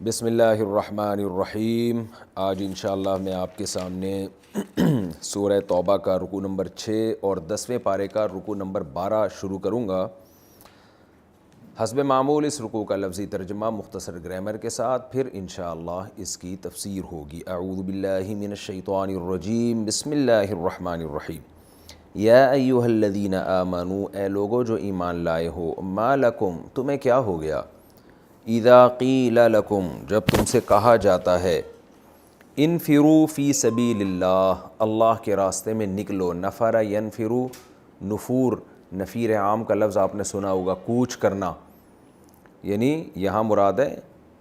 بسم اللہ الرحمن الرحیم۔ آج انشاءاللہ میں آپ کے سامنے سورہ توبہ کا رکوع نمبر 6 اور 10ویں پارے کا رکوع نمبر 12 شروع کروں گا۔ حسب معمول اس رکوع کا لفظی ترجمہ مختصر گرامر کے ساتھ، پھر انشاءاللہ اس کی تفسیر ہوگی۔ اعوذ باللہ من الشیطان الرجیم، بسم اللہ الرحمن الرحیم۔ یا ایہا الذین آمنوا، اے لوگو جو ایمان لائے ہو، ما لکم، تمہیں کیا ہو گیا، اذا قیل لکم، جب تم سے کہا جاتا ہے، انفروا فی سبیل اللہ، اللہ کے راستے میں نکلو۔ نفر ینفرو، نفور، نفیر عام کا لفظ آپ نے سنا ہوگا، کوچ کرنا، یعنی یہاں مراد ہے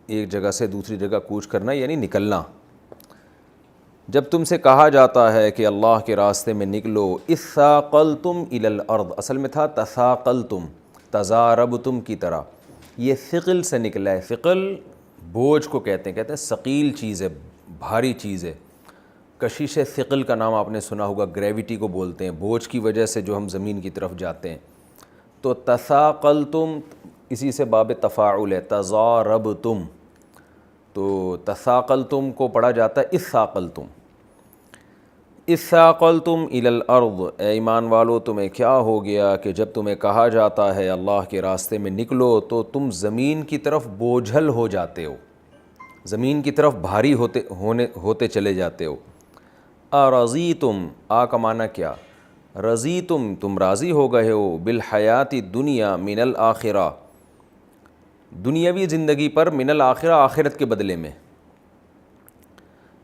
ایک جگہ سے دوسری جگہ کوچ کرنا، یعنی نکلنا۔ جب تم سے کہا جاتا ہے کہ اللہ کے راستے میں نکلو، اثاقلتم الی الارض، اصل میں تھا تثاقلتم، تضاربتم کی طرح، یہ ثقل سے نکلا ہے۔ ثقل بوجھ کو کہتے ہیں ثقیل چیز ہے، بھاری چیز ہے۔ کشش ثقل کا نام آپ نے سنا ہوگا، گریویٹی کو بولتے ہیں، بوجھ کی وجہ سے جو ہم زمین کی طرف جاتے ہیں۔ تو تثاقلتم اسی سے باب تفاعل ہے، تضاربتم، تو تثاقلتم کو پڑھا جاتا ہے اثاقلتم۔ اثاقلتم الی الارض، اے ایمان والو تمہیں کیا ہو گیا کہ جب تمہیں کہا جاتا ہے اللہ کے راستے میں نکلو تو تم زمین کی طرف بوجھل ہو جاتے ہو، زمین کی طرف بھاری ہوتے چلے جاتے ہو۔ ارضیتم، آ کا معنی کیا، رضیتم، تم راضی ہو گئے ہو، بالحیات الدنیا من الآخرہ، دنیاوی زندگی پر، من الآخرہ، آخرت کے بدلے میں۔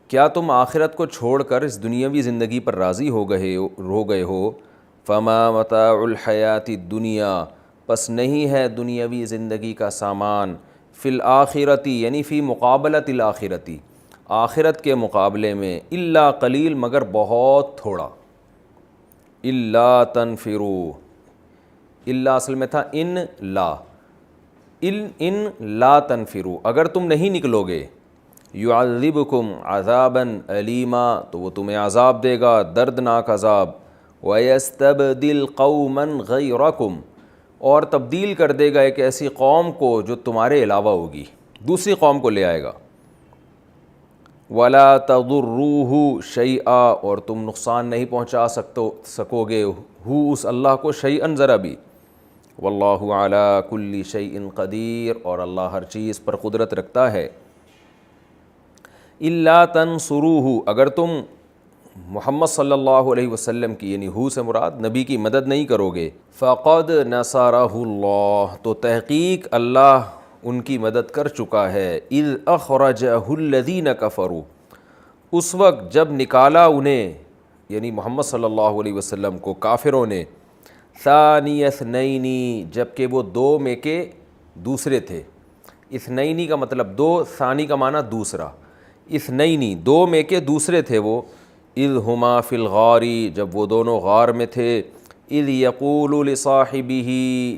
کیا تم آخرت کو چھوڑ کر اس دنیاوی زندگی پر راضی ہو گئے ہو؟ فما متاع الحیات الدنیا، پس نہیں ہے دنیاوی زندگی کا سامان، فی الآخرتی یعنی فی مقابلۃ الآخرتی، آخرت کے مقابلے میں، الا قلیل، مگر بہت تھوڑا۔ الا تنفروا، الا اصل میں تھا ان لا تنفروا، اگر تم نہیں نکلو گے، یعذبکم عذابا علیما، تو وہ تمہیں عذاب دے گا، دردناک عذاب، ویستبدل قوما غیرکم، اور تبدیل کر دے گا ایک ایسی قوم کو جو تمہارے علاوہ ہوگی، دوسری قوم کو لے آئے گا۔ ولا تضروہ شیئا، اور تم نقصان نہیں پہنچا سکو گے اس اللہ کو شیئا ذرا بھی۔ واللہ علی کل شیء قدیر، اور اللہ ہر چیز پر قدرت رکھتا ہے۔ الا تنصروہ، اگر تم محمد صلی اللہ علیہ وسلم کی، یعنی ہو سے مراد نبی کی مدد نہیں کرو گے، فقد نصرہ اللہ، تو تحقیق اللہ ان کی مدد کر چکا ہے۔ اذ اخرجہ الذین کفروا، اس وقت جب نکالا انہیں، یعنی محمد صلی اللہ علیہ وسلم کو، کافروں نے، ثانی اثنین، جبکہ وہ دو میں کے دوسرے تھے۔ اثنینی کا مطلب دو، ثانی کا معنی دوسرا، اثنینی دو میں کے دوسرے تھے وہ، اذ ہما فی الغار، جب وہ دونوں غار میں تھے، اذ یقول لصاحبہ،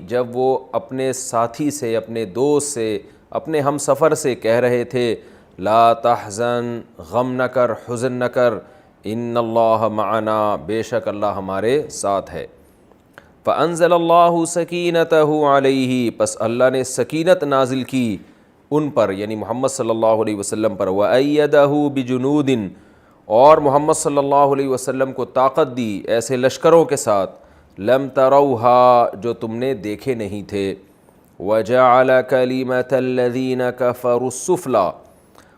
جب وہ اپنے ساتھی سے، اپنے دوست سے، اپنے ہم سفر سے کہہ رہے تھے، لا تحزن، غم نہ کر، حزن نہ کر، ان اللہ معنا، بے شک اللہ ہمارے ساتھ ہے۔ فانزل اللہ سکینتہ علیہ، پس اللہ نے سکینت نازل کی ان پر، یعنی محمد صلی اللہ علیہ وسلم پر، وَأَيَّدَهُ بِجُنُودٍ، اور محمد صلی اللہ علیہ وسلم کو طاقت دی ایسے لشکروں کے ساتھ، لم تروها، جو تم نے دیکھے نہیں تھے، وَجَعَلَ كَلِمَةَ الَّذِينَ كَفَرُوا السُّفْلَى،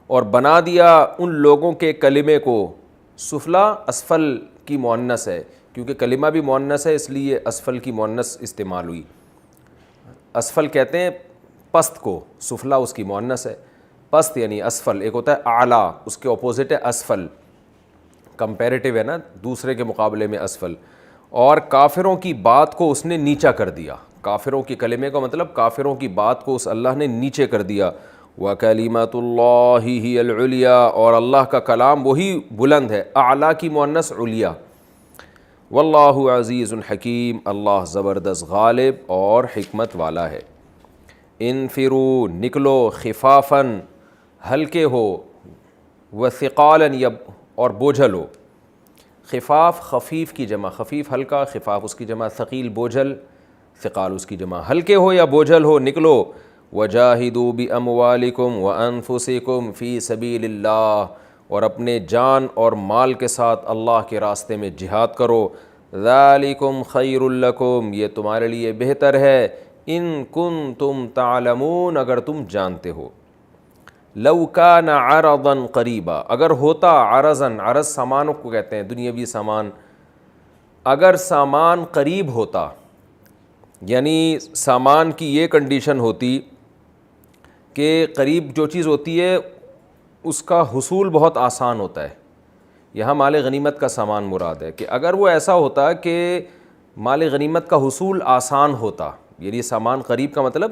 اور بنا دیا ان لوگوں کے کلمے کو، سفلا اسفل کی مؤنث ہے، کیونکہ کلمہ بھی مؤنث ہے اس لیے اسفل کی مؤنث استعمال ہوئی۔ اسفل کہتے ہیں پست کو، سفلا اس کی مؤنث ہے، پست یعنی اسفل، ایک ہوتا ہے اعلیٰ، اس کے اپوزٹ ہے اسفل، کمپیریٹیو ہے نا دوسرے کے مقابلے میں اسفل، اور کافروں کی بات کو اس نے نیچا کر دیا، کافروں کی کلمے کا مطلب کافروں کی بات کو اس اللہ نے نیچے کر دیا۔ وَكَلِمَةُ اللَّهِ هِيَ الْعُلْيَا، اور اللہ کا کلام وہی بلند ہے، اعلیٰ کی مؤنث علیا۔ واللہ عزیز حکیم، اللہ زبردست غالب اور حکمت والا ہے۔ انفروا، نکلو، خفافاً، ہلکے ہو، وثقالاً، اور بوجھل ہو۔ خفاف خفیف کی جمع، خفیف ہلکا، خفاف اس کی جمع ثقیل بوجھل، ثقال اس کی جمع، ہلکے ہو یا بوجھل ہو نکلو، وجاہدوا باموالکم وانفسکم فی سبیل اللہ، اور اپنے جان اور مال کے ساتھ اللہ کے راستے میں جہاد کرو، ذالکم خیر لکم، یہ تمہارے لیے بہتر ہے، ان کنتم تعلمون، اگر تم جانتے ہو، لو کان عرضا قریبا، اگر ہوتا عرضا، عرض سامانوں کو کہتے ہیں دنیاوی سامان، اگر سامان قریب ہوتا، یعنی سامان کی یہ کنڈیشن ہوتی کہ قریب جو چیز ہوتی ہے اس کا حصول بہت آسان ہوتا ہے، یہاں مال غنیمت کا سامان مراد ہے، کہ اگر وہ ایسا ہوتا کہ مال غنیمت کا حصول آسان ہوتا، یعنی سامان قریب کا مطلب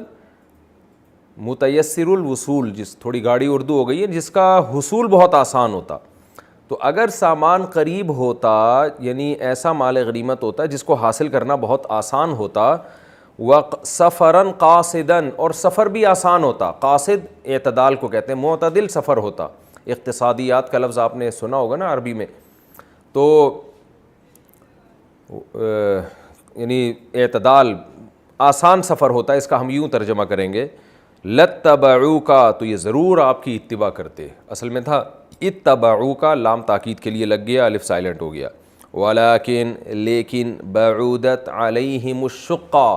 متیسر الوصول، جس تھوڑی گاڑی اردو ہو گئی ہے، جس کا حصول بہت آسان ہوتا، تو اگر سامان قریب ہوتا یعنی ایسا مال غنیمت ہوتا جس کو حاصل کرنا بہت آسان ہوتا، سفراً قاصداً، اور سفر بھی آسان ہوتا، قاصد اعتدال کو کہتے ہیں، معتدل سفر ہوتا، اقتصادیات کا لفظ آپ نے سنا ہوگا نا عربی میں، تو یعنی اعتدال آسان سفر ہوتا ہے، اس کا ہم یوں ترجمہ کریں گے، لَاتَّبَعُوكَ، تو یہ ضرور آپ کی اتباع کرتے، اصل میں تھا اتبعوک، لام تاکید کے لیے لگ گیا، الف سائلنٹ ہو گیا، ولیکن، لیکن، بعودت علیہم الشقہ،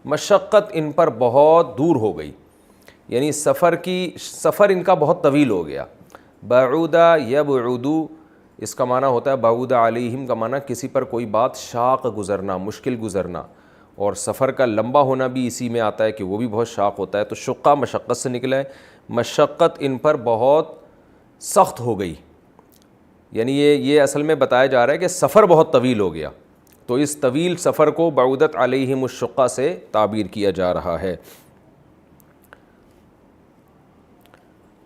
مشقت ان پر بہت دور ہو گئی، یعنی سفر ان کا بہت طویل ہو گیا، بعودہ یبعدو، اس کا معنی ہوتا ہے بعود علیہم کا معنی کسی پر کوئی بات شاق گزرنا، مشکل گزرنا، اور سفر کا لمبا ہونا بھی اسی میں آتا ہے کہ وہ بھی بہت شاق ہوتا ہے، تو شقہ مشقت سے نکلا ہے، مشقت ان پر بہت سخت ہو گئی، یعنی یہ اصل میں بتایا جا رہا ہے کہ سفر بہت طویل ہو گیا، تو اس طویل سفر کو بعودت علیہم الشقہ سے تعبیر کیا جا رہا ہے۔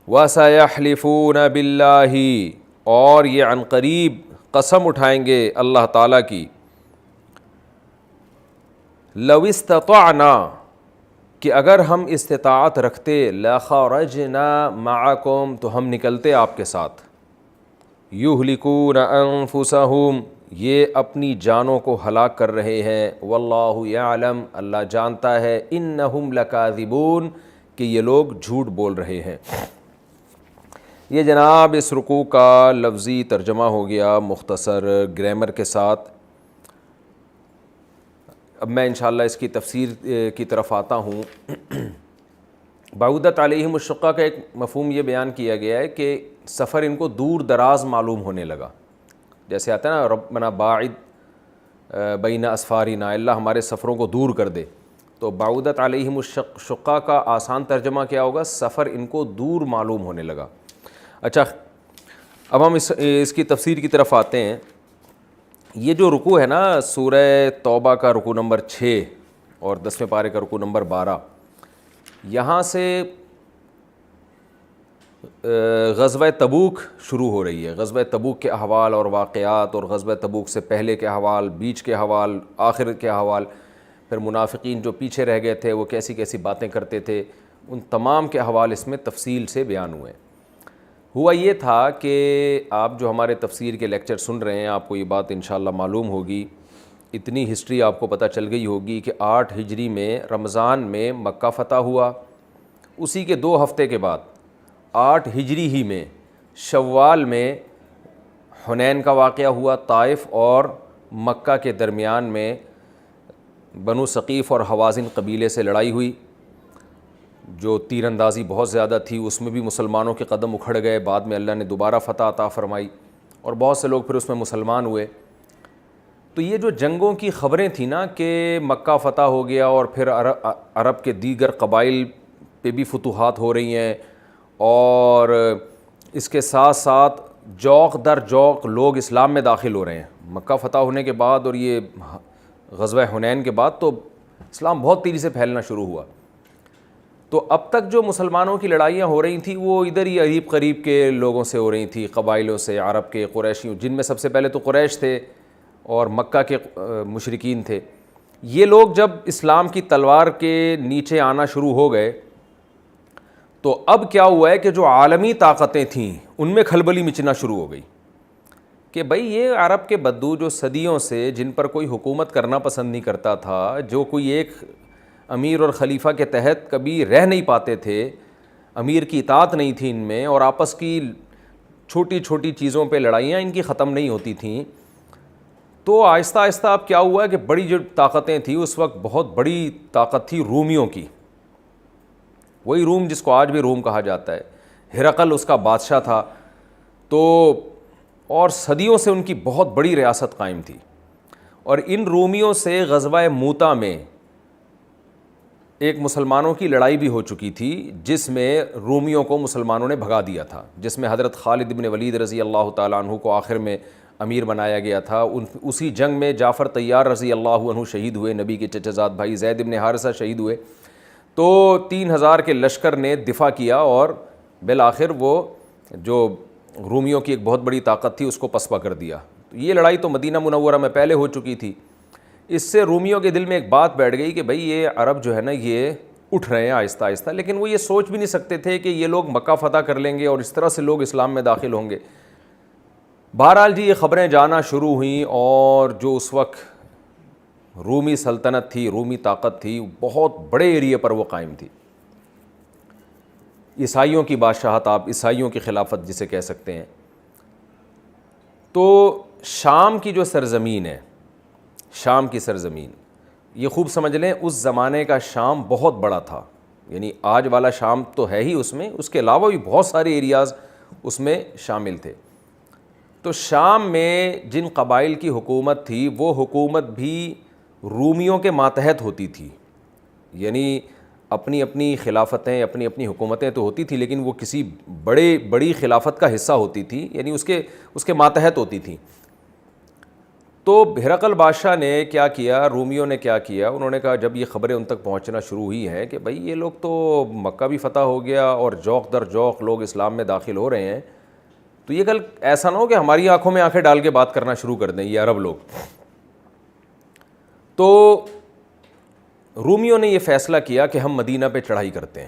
وَسَيَحْلِفُونَ بِاللَّهِ، اور یہ عن قریب قسم اٹھائیں گے اللہ تعالیٰ کی، لَوِ اسْتَطَعْنَا، کہ اگر ہم استطاعت رکھتے، لَخَرَجْنَا مَعَكُمْ، تو ہم نکلتے آپ کے ساتھ، يُهْلِكُونَ أَنفُسَهُمْ، یہ اپنی جانوں کو ہلاک کر رہے ہیں، واللہ یعلم، اللہ جانتا ہے، انہم لکاذبون، کہ یہ لوگ جھوٹ بول رہے ہیں۔ یہ جناب اس رکوع کا لفظی ترجمہ ہو گیا مختصر گرامر کے ساتھ۔ اب میں انشاءاللہ اس کی تفسیر کی طرف آتا ہوں۔ بعودت علیہم الشقہ کا ایک مفہوم یہ بیان کیا گیا ہے کہ سفر ان کو دور دراز معلوم ہونے لگا، جیسے آتا ہے نا ربنا باعد بین اسفارنا، اللہ ہمارے سفروں کو دور کر دے، تو بعودت علیہم الشقہ کا آسان ترجمہ کیا ہوگا، سفر ان کو دور معلوم ہونے لگا۔ اچھا، اب ہم اس کی تفسیر کی طرف آتے ہیں۔ یہ جو رکوع ہے نا سورہ توبہ کا رکوع نمبر 6 اور 10ویں پارے کا رکوع نمبر 12، یہاں سے غزوہ تبوک شروع ہو رہی ہے، غزوہ تبوک کے احوال اور واقعات، اور غزوہ تبوک سے پہلے کے احوال، بیچ کے احوال، آخر کے احوال، پھر منافقین جو پیچھے رہ گئے تھے وہ کیسی کیسی باتیں کرتے تھے، ان تمام کے احوال اس میں تفصیل سے بیان ہوئے۔ ہوا یہ تھا کہ آپ جو ہمارے تفسیر کے لیکچر سن رہے ہیں، آپ کو یہ بات انشاءاللہ معلوم ہوگی، اتنی ہسٹری آپ کو پتہ چل گئی ہوگی کہ 8 ہجری میں رمضان میں مکہ فتح ہوا، اسی کے 2 ہفتے کے بعد 8 ہجری ہی میں شوال میں حنین کا واقعہ ہوا، طائف اور مکہ کے درمیان میں بنو ثقیف اور حوازن قبیلے سے لڑائی ہوئی، جو تیر اندازی بہت زیادہ تھی، اس میں بھی مسلمانوں کے قدم اکھڑ گئے، بعد میں اللہ نے دوبارہ فتح عطا فرمائی اور بہت سے لوگ پھر اس میں مسلمان ہوئے۔ تو یہ جو جنگوں کی خبریں تھیں نا کہ مکہ فتح ہو گیا اور پھر عرب کے دیگر قبائل پہ بھی فتوحات ہو رہی ہیں، اور اس کے ساتھ ساتھ جوق در جوق لوگ اسلام میں داخل ہو رہے ہیں، مکہ فتح ہونے کے بعد اور یہ غزوہ حنین کے بعد تو اسلام بہت تیزی سے پھیلنا شروع ہوا۔ تو اب تک جو مسلمانوں کی لڑائیاں ہو رہی تھیں وہ ادھر ہی قریب قریب کے لوگوں سے ہو رہی تھیں، قبائلوں سے، عرب کے، قریشیوں، جن میں سب سے پہلے تو قریش تھے اور مکہ کے مشرکین تھے۔ یہ لوگ جب اسلام کی تلوار کے نیچے آنا شروع ہو گئے تو اب کیا ہوا ہے کہ جو عالمی طاقتیں تھیں ان میں کھلبلی مچنا شروع ہو گئی، کہ بھئی یہ عرب کے بدو جو صدیوں سے جن پر کوئی حکومت کرنا پسند نہیں کرتا تھا, جو کوئی ایک امیر اور خلیفہ کے تحت کبھی رہ نہیں پاتے تھے, امیر کی اطاعت نہیں تھی ان میں, اور آپس کی چھوٹی چھوٹی چیزوں پہ لڑائیاں ان کی ختم نہیں ہوتی تھیں. تو آہستہ آہستہ اب کیا ہوا کہ بڑی جو طاقتیں تھیں اس وقت, بہت بڑی طاقت تھی رومیوں کی, وہی روم جس کو آج بھی روم کہا جاتا ہے. ہرقل اس کا بادشاہ تھا. تو اور صدیوں سے ان کی بہت بڑی ریاست قائم تھی. اور ان رومیوں سے غزوہ موتا میں ایک مسلمانوں کی لڑائی بھی ہو چکی تھی, جس میں رومیوں کو مسلمانوں نے بھگا دیا تھا, جس میں حضرت خالد بن ولید رضی اللہ تعالیٰ عنہ کو آخر میں امیر بنایا گیا تھا. اسی جنگ میں جعفر طیار رضی اللہ عنہ شہید ہوئے, نبی کے چچا زاد بھائی زید بن حارثہ شہید ہوئے. تو 3000 کے لشکر نے دفاع کیا اور بالآخر وہ جو رومیوں کی ایک بہت بڑی طاقت تھی اس کو پسپا کر دیا. یہ لڑائی تو مدینہ منورہ میں پہلے ہو چکی تھی. اس سے رومیوں کے دل میں ایک بات بیٹھ گئی کہ بھئی یہ عرب جو ہے نا یہ اٹھ رہے ہیں آہستہ آہستہ, لیکن وہ یہ سوچ بھی نہیں سکتے تھے کہ یہ لوگ مکہ فتح کر لیں گے اور اس طرح سے لوگ اسلام میں داخل ہوں گے. بہرحال جی یہ خبریں جانا شروع ہوئیں, اور جو اس وقت رومی سلطنت تھی, رومی طاقت تھی, بہت بڑے ایریے پر وہ قائم تھی. عیسائیوں کی بادشاہت, آپ عیسائیوں کی خلافت جسے کہہ سکتے ہیں. تو شام کی جو سرزمین ہے, شام کی سرزمین, یہ خوب سمجھ لیں اس زمانے کا شام بہت بڑا تھا. یعنی آج والا شام تو ہے ہی اس میں, اس کے علاوہ بھی بہت سارے ایریاز اس میں شامل تھے. تو شام میں جن قبائل کی حکومت تھی وہ حکومت بھی رومیوں کے ماتحت ہوتی تھی. یعنی اپنی اپنی خلافتیں, اپنی اپنی حکومتیں تو ہوتی تھیں, لیکن وہ کسی بڑی خلافت کا حصہ ہوتی تھی, یعنی اس کے ماتحت ہوتی تھیں. تو ہرقل بادشاہ نے کیا کیا, رومیوں نے کیا کیا, انہوں نے کہا جب یہ خبریں ان تک پہنچنا شروع ہوئی ہیں کہ بھئی یہ لوگ تو مکہ بھی فتح ہو گیا اور جوق در جوق لوگ اسلام میں داخل ہو رہے ہیں, تو یہ کل ایسا نہ ہو کہ ہماری آنکھوں میں آنکھیں ڈال کے بات کرنا شروع کر دیں یہ عرب لوگ. تو رومیوں نے یہ فیصلہ کیا کہ ہم مدینہ پہ چڑھائی کرتے ہیں,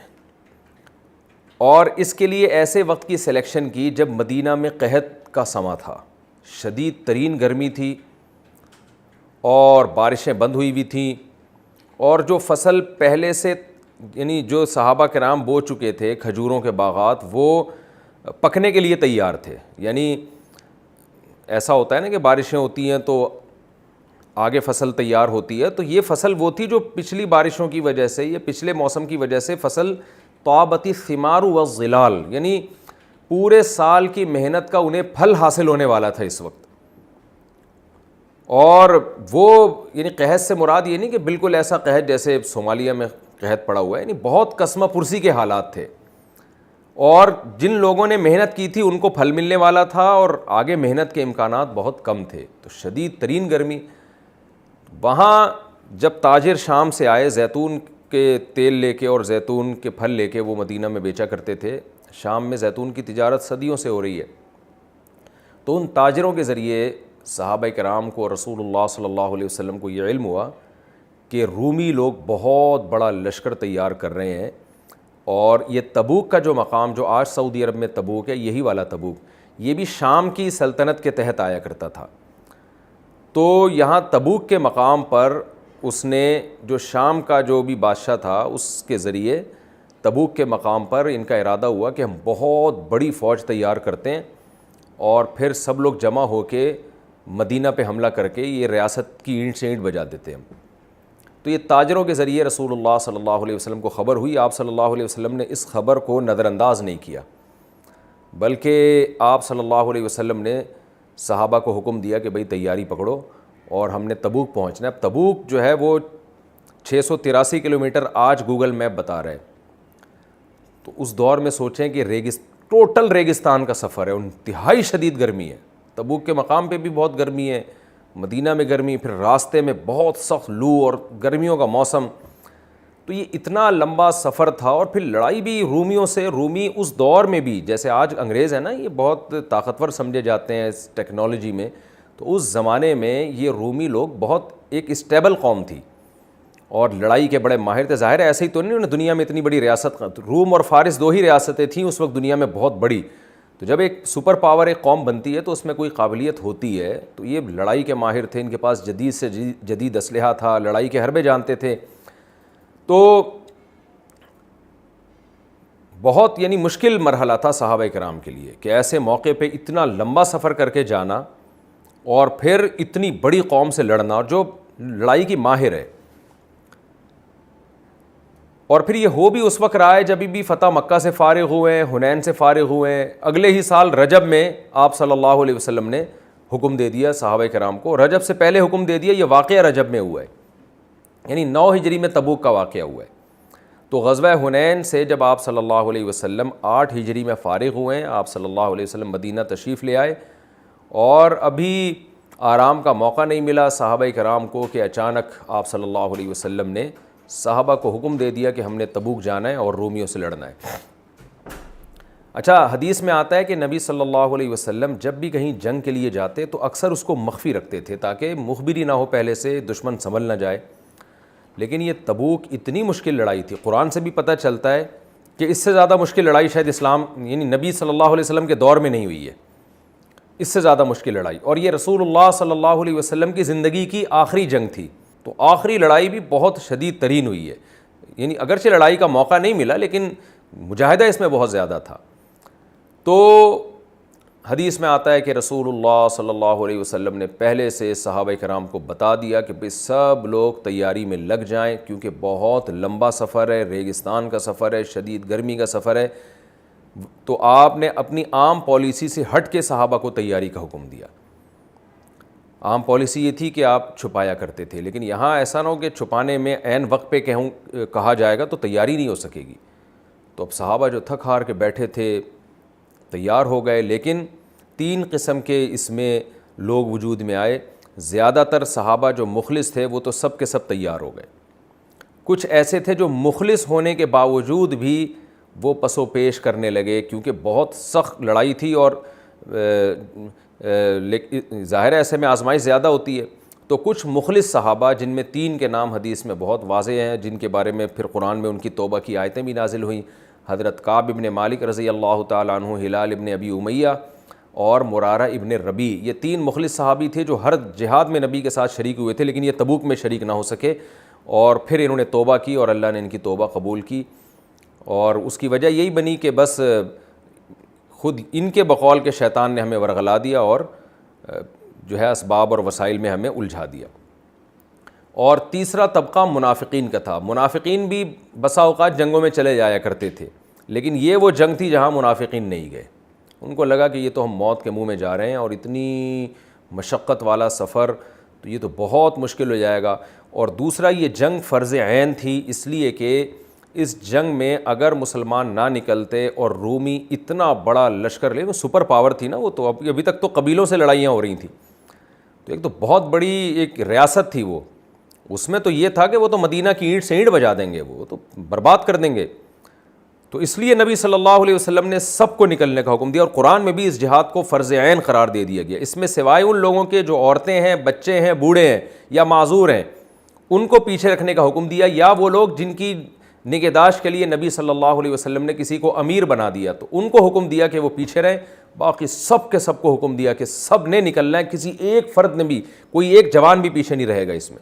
اور اس کے لیے ایسے وقت کی سلیکشن کی جب مدینہ میں قحط کا سما تھا, شدید ترین گرمی تھی, اور بارشیں بند ہوئی بھی تھیں, اور جو فصل پہلے سے یعنی جو صحابہ کرام بو چکے تھے کھجوروں کے باغات, وہ پکنے کے لیے تیار تھے. یعنی ایسا ہوتا ہے نا کہ بارشیں ہوتی ہیں تو آگے فصل تیار ہوتی ہے, تو یہ فصل وہ تھی جو پچھلی بارشوں کی وجہ سے, یہ پچھلے موسم کی وجہ سے فصل طابت الثمار والظلال, یعنی پورے سال کی محنت کا انہیں پھل حاصل ہونے والا تھا اس وقت. اور وہ یعنی قحط سے مراد یہ نہیں کہ بالکل ایسا قحط جیسے صومالیہ میں قحط پڑا ہوا ہے, یعنی بہت قسمہ پرسی کے حالات تھے, اور جن لوگوں نے محنت کی تھی ان کو پھل ملنے والا تھا, اور آگے محنت کے امکانات بہت کم تھے. تو شدید ترین گرمی. وہاں جب تاجر شام سے آئے زیتون کے تیل لے کے اور زیتون کے پھل لے کے, وہ مدینہ میں بیچا کرتے تھے. شام میں زیتون کی تجارت صدیوں سے ہو رہی ہے. تو ان تاجروں کے ذریعے صحابہ کرام کو, رسول اللہ صلی اللہ علیہ وسلم کو یہ علم ہوا کہ رومی لوگ بہت بڑا لشکر تیار کر رہے ہیں, اور یہ تبوک کا جو مقام جو آج سعودی عرب میں تبوک ہے, یہی والا تبوک, یہ بھی شام کی سلطنت کے تحت آیا کرتا تھا. تو یہاں تبوک کے مقام پر اس نے جو شام کا جو بھی بادشاہ تھا اس کے ذریعے تبوک کے مقام پر ان کا ارادہ ہوا کہ ہم بہت بڑی فوج تیار کرتے ہیں, اور پھر سب لوگ جمع ہو کے مدینہ پہ حملہ کر کے یہ ریاست کی اینٹ سے اینٹ بجا دیتے ہیں. تو یہ تاجروں کے ذریعے رسول اللہ صلی اللہ علیہ وسلم کو خبر ہوئی. آپ صلی اللہ علیہ وسلم نے اس خبر کو نظر انداز نہیں کیا, بلکہ آپ صلی اللہ علیہ وسلم نے صحابہ کو حکم دیا کہ بھئی تیاری پکڑو اور ہم نے تبوک پہنچنا ہے. اب تبوک جو ہے وہ 683 کلومیٹر آج گوگل میپ بتا رہے ہیں. تو اس دور میں سوچیں کہ ٹوٹل ریگستان کا سفر ہے, انتہائی شدید گرمی ہے. تبوک کے مقام پہ بھی بہت گرمی ہے, مدینہ میں گرمی, پھر راستے میں بہت سخت لو اور گرمیوں کا موسم. تو یہ اتنا لمبا سفر تھا, اور پھر لڑائی بھی رومیوں سے. رومی اس دور میں بھی جیسے آج انگریز ہیں نا, یہ بہت طاقتور سمجھے جاتے ہیں اس ٹیکنالوجی میں, تو اس زمانے میں یہ رومی لوگ بہت ایک اسٹیبل قوم تھی اور لڑائی کے بڑے ماہر تھے. ظاہر ہے ایسے ہی تو نہیں انہوں نے دنیا میں اتنی بڑی ریاست, روم اور فارس 2 ہی ریاستیں تھیں اس وقت دنیا میں بہت بڑی, تو جب ایک سپر پاور ایک قوم بنتی ہے تو اس میں کوئی قابلیت ہوتی ہے. تو یہ لڑائی کے ماہر تھے, ان کے پاس جدید سے جدید اسلحہ تھا, لڑائی کے حربے جانتے تھے. تو بہت یعنی مشکل مرحلہ تھا صحابہ کرام کے لیے کہ ایسے موقع پہ اتنا لمبا سفر کر کے جانا اور پھر اتنی بڑی قوم سے لڑنا, اور جو لڑائی کی ماہر ہے. اور پھر یہ ہو بھی اس وقت رہا ہے جب بھی فتح مکہ سے فارغ ہوئے ہیں, حنین سے فارغ ہوئے ہیں. اگلے ہی سال رجب میں آپ صلی اللہ علیہ وسلم نے حکم دے دیا صحابہ کرام کو. رجب سے پہلے حکم دے دیا, یہ واقعہ رجب میں ہوا ہے, یعنی 9 ہجری میں تبوک کا واقعہ ہوا ہے. تو غزوہ حنین سے جب آپ صلی اللہ علیہ وسلم 8 ہجری میں فارغ ہوئے ہیں, آپ صلی اللہ علیہ وسلم مدینہ تشریف لے آئے, اور ابھی آرام کا موقع نہیں ملا صحابہ کرام کو کہ اچانک آپ صلی اللہ علیہ وسلم نے صحابہ کو حکم دے دیا کہ ہم نے تبوک جانا ہے اور رومیوں سے لڑنا ہے. اچھا, حدیث میں آتا ہے کہ نبی صلی اللہ علیہ وسلم جب بھی کہیں جنگ کے لیے جاتے تو اکثر اس کو مخفی رکھتے تھے تاکہ مخبری نہ ہو پہلے سے, دشمن سنبھل نہ جائے. لیکن یہ تبوک اتنی مشکل لڑائی تھی, قرآن سے بھی پتہ چلتا ہے کہ اس سے زیادہ مشکل لڑائی شاید اسلام یعنی نبی صلی اللہ علیہ وسلم کے دور میں نہیں ہوئی ہے, اس سے زیادہ مشکل لڑائی. اور یہ رسول اللہ صلی اللہ علیہ وسلم کی زندگی کی آخری جنگ تھی, تو آخری لڑائی بھی بہت شدید ترین ہوئی ہے. یعنی اگرچہ لڑائی کا موقع نہیں ملا لیکن مجاہدہ اس میں بہت زیادہ تھا. تو حدیث میں آتا ہے کہ رسول اللہ صلی اللہ علیہ وسلم نے پہلے سے صحابہ کرام کو بتا دیا کہ بھئی سب لوگ تیاری میں لگ جائیں, کیونکہ بہت لمبا سفر ہے, ریگستان کا سفر ہے, شدید گرمی کا سفر ہے. تو آپ نے اپنی عام پالیسی سے ہٹ کے صحابہ کو تیاری کا حکم دیا. عام پالیسی یہ تھی کہ آپ چھپایا کرتے تھے, لیکن یہاں ایسا نہ ہو کہ چھپانے میں عین وقت پہ کہا جائے گا تو تیاری نہیں ہو سکے گی. تو اب صحابہ جو تھک ہار کے بیٹھے تھے تیار ہو گئے, لیکن 3 قسم کے اس میں لوگ وجود میں آئے. زیادہ تر صحابہ جو مخلص تھے وہ تو سب کے سب تیار ہو گئے. کچھ ایسے تھے جو مخلص ہونے کے باوجود بھی وہ پس و پیش کرنے لگے, کیونکہ بہت سخت لڑائی تھی اور ظاہر ہے ایسے میں آزمائش زیادہ ہوتی ہے. تو کچھ مخلص صحابہ جن میں 3 کے نام حدیث میں بہت واضح ہیں, جن کے بارے میں پھر قرآن میں ان کی توبہ کی آیتیں بھی نازل ہوئیں, حضرت کعب ابن مالک رضی اللہ تعالیٰ عنہ, ہلال ابن ابی امیہ اور مرارہ ابن ربیع. یہ 3 مخلص صحابی تھے جو ہر جہاد میں نبی کے ساتھ شریک ہوئے تھے, لیکن یہ تبوک میں شریک نہ ہو سکے, اور پھر انہوں نے توبہ کی اور اللہ نے ان کی توبہ قبول کی. اور اس کی وجہ یہی بنی کہ بس خود ان کے بقول کے شیطان نے ہمیں ورغلا دیا اور جو ہے اسباب اور وسائل میں ہمیں الجھا دیا. اور تیسرا طبقہ منافقین کا تھا. منافقین بھی بسا اوقات جنگوں میں چلے جایا کرتے تھے, لیکن یہ وہ جنگ تھی جہاں منافقین نہیں گئے. ان کو لگا کہ یہ تو ہم موت کے منہ میں جا رہے ہیں اور اتنی مشقت والا سفر, تو یہ تو بہت مشکل ہو جائے گا. اور دوسرا یہ جنگ فرض عین تھی, اس لیے کہ اس جنگ میں اگر مسلمان نہ نکلتے اور رومی اتنا بڑا لشکر لے, وہ سپر پاور تھی نا وہ, تو ابھی تک تو قبیلوں سے لڑائیاں ہو رہی تھیں, تو ایک تو بہت بڑی ایک ریاست تھی وہ, اس میں تو یہ تھا کہ وہ تو مدینہ کی اینٹ سے اینٹ بجا دیں گے, وہ تو برباد کر دیں گے. تو اس لیے نبی صلی اللہ علیہ وسلم نے سب کو نکلنے کا حکم دیا, اور قرآن میں بھی اس جہاد کو فرض عین قرار دے دیا گیا. اس میں سوائے ان لوگوں کے جو عورتیں ہیں, بچے ہیں, بوڑھے ہیں یا معذور ہیں, ان کو پیچھے رکھنے کا حکم دیا, یا وہ لوگ جن کی نگہداشت کے لیے نبی صلی اللہ علیہ وسلم نے کسی کو امیر بنا دیا تو ان کو حکم دیا کہ وہ پیچھے رہیں. باقی سب کے سب کو حکم دیا کہ سب نے نکلنا ہے, کسی ایک فرد نے بھی, کوئی ایک جوان بھی پیچھے نہیں رہے گا اس میں.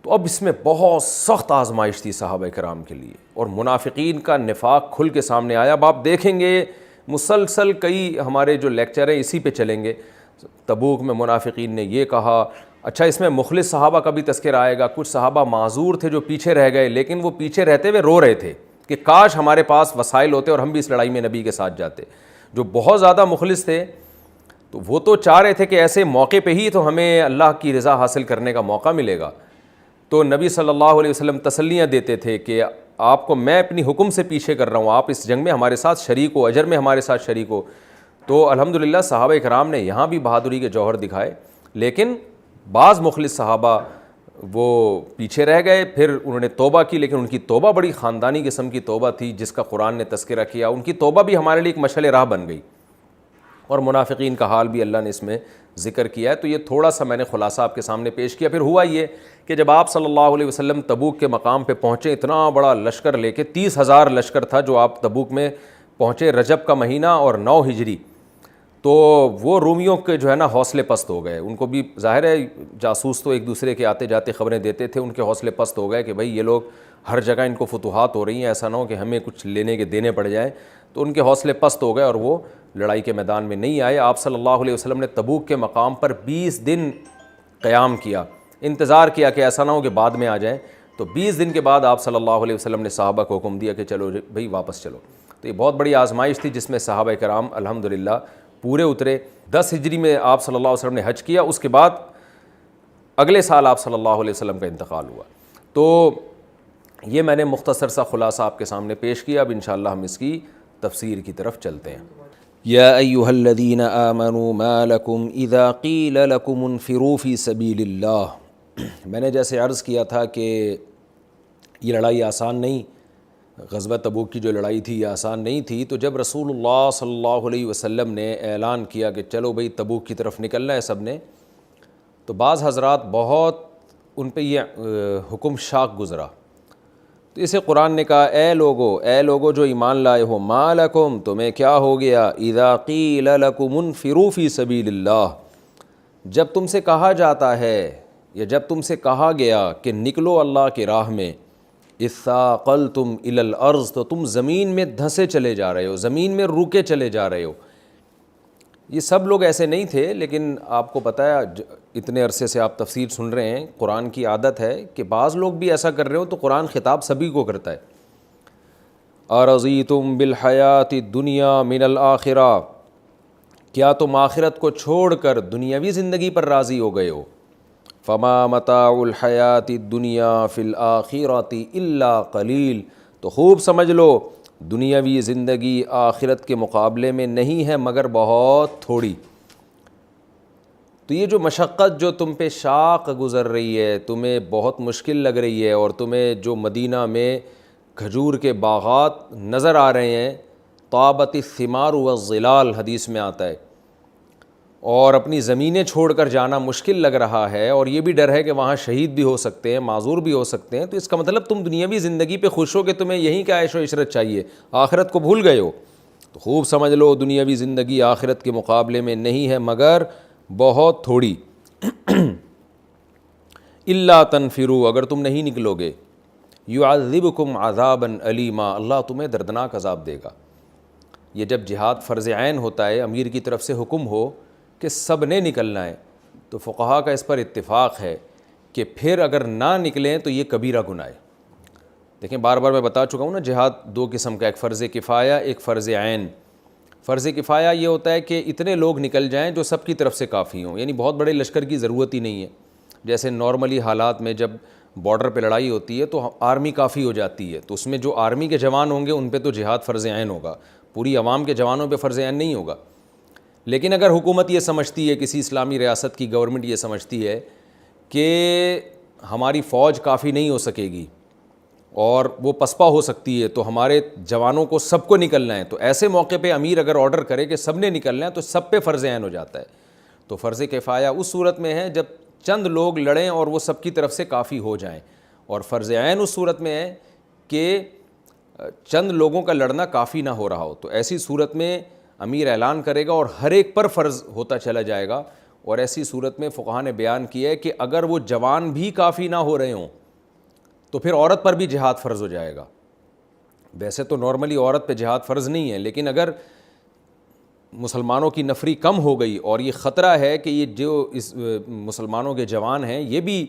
تو اب اس میں بہت سخت آزمائش تھی صحابہ کرام کے لیے, اور منافقین کا نفاق کھل کے سامنے آیا. اب آپ دیکھیں گے مسلسل کئی ہمارے جو لیکچر ہیں اسی پہ چلیں گے. تبوک میں منافقین نے یہ کہا. اچھا, اس میں مخلص صحابہ کا بھی تذکرہ آئے گا. کچھ صحابہ معذور تھے جو پیچھے رہ گئے, لیکن وہ پیچھے رہتے ہوئے رو رہے تھے کہ کاش ہمارے پاس وسائل ہوتے اور ہم بھی اس لڑائی میں نبی کے ساتھ جاتے. جو بہت زیادہ مخلص تھے تو وہ تو چاہ رہے تھے کہ ایسے موقع پہ ہی تو ہمیں اللہ کی رضا حاصل کرنے کا موقع ملے گا. تو نبی صلی اللہ علیہ وسلم تسلیاں دیتے تھے کہ آپ کو میں اپنی حکم سے پیچھے کر رہا ہوں, آپ اس جنگ میں ہمارے ساتھ شریک ہو, اجر میں ہمارے ساتھ شریک ہو. تو الحمدللہ صحابہ کرام نے یہاں بھی بہادری کے جوہر دکھائے, لیکن بعض مخلص صحابہ وہ پیچھے رہ گئے. پھر انہوں نے توبہ کی, لیکن ان کی توبہ بڑی خاندانی قسم کی توبہ تھی جس کا قرآن نے تذکرہ کیا. ان کی توبہ بھی ہمارے لیے ایک مشعل راہ بن گئی, اور منافقین کا حال بھی اللہ نے اس میں ذکر کیا ہے. تو یہ تھوڑا سا میں نے خلاصہ آپ کے سامنے پیش کیا. پھر ہوا یہ کہ جب آپ صلی اللہ علیہ وسلم تبوک کے مقام پہ پہنچے, اتنا بڑا لشکر لے کے, 30,000 لشکر تھا جو آپ تبوک میں پہنچے رجب کا مہینہ اور 9 ہجری، تو وہ رومیوں کے جو ہے نا حوصلے پست ہو گئے. ان کو بھی ظاہر ہے جاسوس تو ایک دوسرے کے آتے جاتے خبریں دیتے تھے، ان کے حوصلے پست ہو گئے کہ بھائی یہ لوگ ہر جگہ ان کو فتوحات ہو رہی ہیں، ایسا نہ ہو کہ ہمیں کچھ لینے کے دینے پڑ جائیں. تو ان کے حوصلے پست ہو گئے اور وہ لڑائی کے میدان میں نہیں آئے. آپ صلی اللہ علیہ وسلم نے تبوک کے مقام پر 20 دن قیام کیا، انتظار کیا کہ ایسا نہ ہو کہ بعد میں آ جائیں. تو 20 دن کے بعد آپ صلی اللہ علیہ وسلم نے صحابہ کو حکم دیا کہ چلو بھئی واپس چلو. تو یہ بہت بڑی آزمائش تھی جس میں صحابہ کرام الحمدللہ پورے اترے. 10 ہجری میں آپ صلی اللہ علیہ وسلم نے حج کیا، اس کے بعد اگلے سال آپ صلی اللہ علیہ وسلم کا انتقال ہوا. تو یہ میں نے مختصر سا خلاصہ آپ کے سامنے پیش کیا. اب انشاءاللہ ہم اس کی تفسیر کی طرف چلتے ہیں. یا ایھا الذین آمنوا ما لکم اذا قیل لکم انفروا فی سبیل اللہ. میں نے جیسے عرض کیا تھا کہ یہ لڑائی آسان نہیں، غزوہ تبوک کی جو لڑائی تھی یہ آسان نہیں تھی. تو جب رسول اللہ صلی اللہ علیہ وسلم نے اعلان کیا کہ چلو بھئی تبوک کی طرف نکلنا ہے سب نے، تو بعض حضرات بہت ان پہ یہ حکم شاق گزرا. تو اسے قرآن نے کہا اے لوگو جو ایمان لائے ہو، ما لکم تمہیں کیا ہو گیا، اذا قیل لکم انفروا فی سبیل اللہ، جب تم سے کہا جاتا ہے یا جب تم سے کہا گیا کہ نکلو اللہ کی راہ میں، اثاقلتم الی الارض، تو تم زمین میں دھنسے چلے جا رہے ہو، زمین میں روکے چلے جا رہے ہو. یہ سب لوگ ایسے نہیں تھے، لیکن آپ کو پتہ ہے اتنے عرصے سے آپ تفسیر سن رہے ہیں، قرآن کی عادت ہے کہ بعض لوگ بھی ایسا کر رہے ہو تو قرآن خطاب سبھی کو کرتا ہے. ارضیتم بالحیات الدنیا من الآخرہ، کیا تم آخرت کو چھوڑ کر دنیاوی زندگی پر راضی ہو گئے ہو. فما متاع الحیات الدنیا فی الآخرۃ الا قلیل، تو خوب سمجھ لو دنیاوی زندگی آخرت کے مقابلے میں نہیں ہے مگر بہت تھوڑی. تو یہ جو مشقت جو تم پہ شاق گزر رہی ہے، تمہیں بہت مشکل لگ رہی ہے، اور تمہیں جو مدینہ میں کھجور کے باغات نظر آ رہے ہیں، طابت الثمار والظلال حدیث میں آتا ہے، اور اپنی زمینیں چھوڑ کر جانا مشکل لگ رہا ہے، اور یہ بھی ڈر ہے کہ وہاں شہید بھی ہو سکتے ہیں، معذور بھی ہو سکتے ہیں، تو اس کا مطلب تم دنیاوی زندگی پہ خوش ہو کہ تمہیں یہیں کا عیش و عشرت چاہیے، آخرت کو بھول گئے ہو. تو خوب سمجھ لو دنیاوی زندگی آخرت کے مقابلے میں نہیں ہے مگر بہت تھوڑی. الا تنفروا، اگر تم نہیں نکلو گے، یعذبکم عذابا علیما، اللہ تمہیں دردناک عذاب دے گا. یہ جب جہاد فرض عین ہوتا ہے، امیر کی طرف سے حکم ہو کہ سب نے نکلنا ہے، تو فقہا کا اس پر اتفاق ہے کہ پھر اگر نہ نکلیں تو یہ کبیرہ گناہ ہے. دیکھیں بار بار میں بتا چکا ہوں نا، جہاد 2 قسم کا، ایک فرض کفایہ، ایک فرض عین. فرض کفایہ یہ ہوتا ہے کہ اتنے لوگ نکل جائیں جو سب کی طرف سے کافی ہوں، یعنی بہت بڑے لشکر کی ضرورت ہی نہیں ہے. جیسے نارملی حالات میں جب بارڈر پہ لڑائی ہوتی ہے تو آرمی کافی ہو جاتی ہے، تو اس میں جو آرمی کے جوان ہوں گے ان پہ تو جہاد فرض عین ہوگا، پوری عوام کے جوانوں پہ فرض عین نہیں ہوگا. لیکن اگر حکومت یہ سمجھتی ہے، کسی اسلامی ریاست کی گورنمنٹ یہ سمجھتی ہے کہ ہماری فوج کافی نہیں ہو سکے گی اور وہ پسپا ہو سکتی ہے، تو ہمارے جوانوں کو سب کو نکلنا ہے، تو ایسے موقع پہ امیر اگر آرڈر کرے کہ سب نے نکلنا ہے تو سب پہ فرض عین ہو جاتا ہے. تو فرض کفایہ اس صورت میں ہے جب چند لوگ لڑیں اور وہ سب کی طرف سے کافی ہو جائیں، اور فرض عین اس صورت میں ہے کہ چند لوگوں کا لڑنا کافی نہ ہو رہا ہو. تو ایسی صورت میں امیر اعلان کرے گا اور ہر ایک پر فرض ہوتا چلا جائے گا. اور ایسی صورت میں فقہا نے بیان کیا ہے کہ اگر وہ جوان بھی کافی نہ ہو رہے ہوں تو پھر عورت پر بھی جہاد فرض ہو جائے گا. ویسے تو نارملی عورت پہ جہاد فرض نہیں ہے، لیکن اگر مسلمانوں کی نفری کم ہو گئی اور یہ خطرہ ہے کہ یہ جو اس مسلمانوں کے جوان ہیں یہ بھی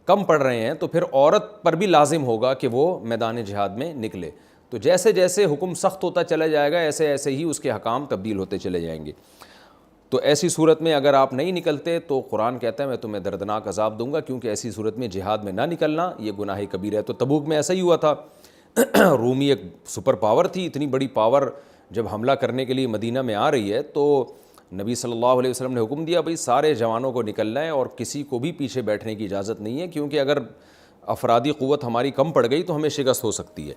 کم پڑ رہے ہیں، تو پھر عورت پر بھی لازم ہوگا کہ وہ میدان جہاد میں نکلے. تو جیسے جیسے حکم سخت ہوتا چلا جائے گا ایسے ایسے ہی اس کے حکام تبدیل ہوتے چلے جائیں گے. تو ایسی صورت میں اگر آپ نہیں نکلتے تو قرآن کہتا ہے میں تمہیں دردناک عذاب دوں گا، کیونکہ ایسی صورت میں جہاد میں نہ نکلنا یہ گناہ کبیرہ ہے. تو تبوک میں ایسا ہی ہوا تھا. رومی ایک سپر پاور تھی، اتنی بڑی پاور جب حملہ کرنے کے لیے مدینہ میں آ رہی ہے تو نبی صلی اللہ علیہ وسلم نے حکم دیا بھئی سارے جوانوں کو نکلنا ہے اور کسی کو بھی پیچھے بیٹھنے کی اجازت نہیں ہے، کیونکہ اگر افرادی قوت ہماری کم پڑ گئی تو ہمیں شکست ہو سکتی ہے.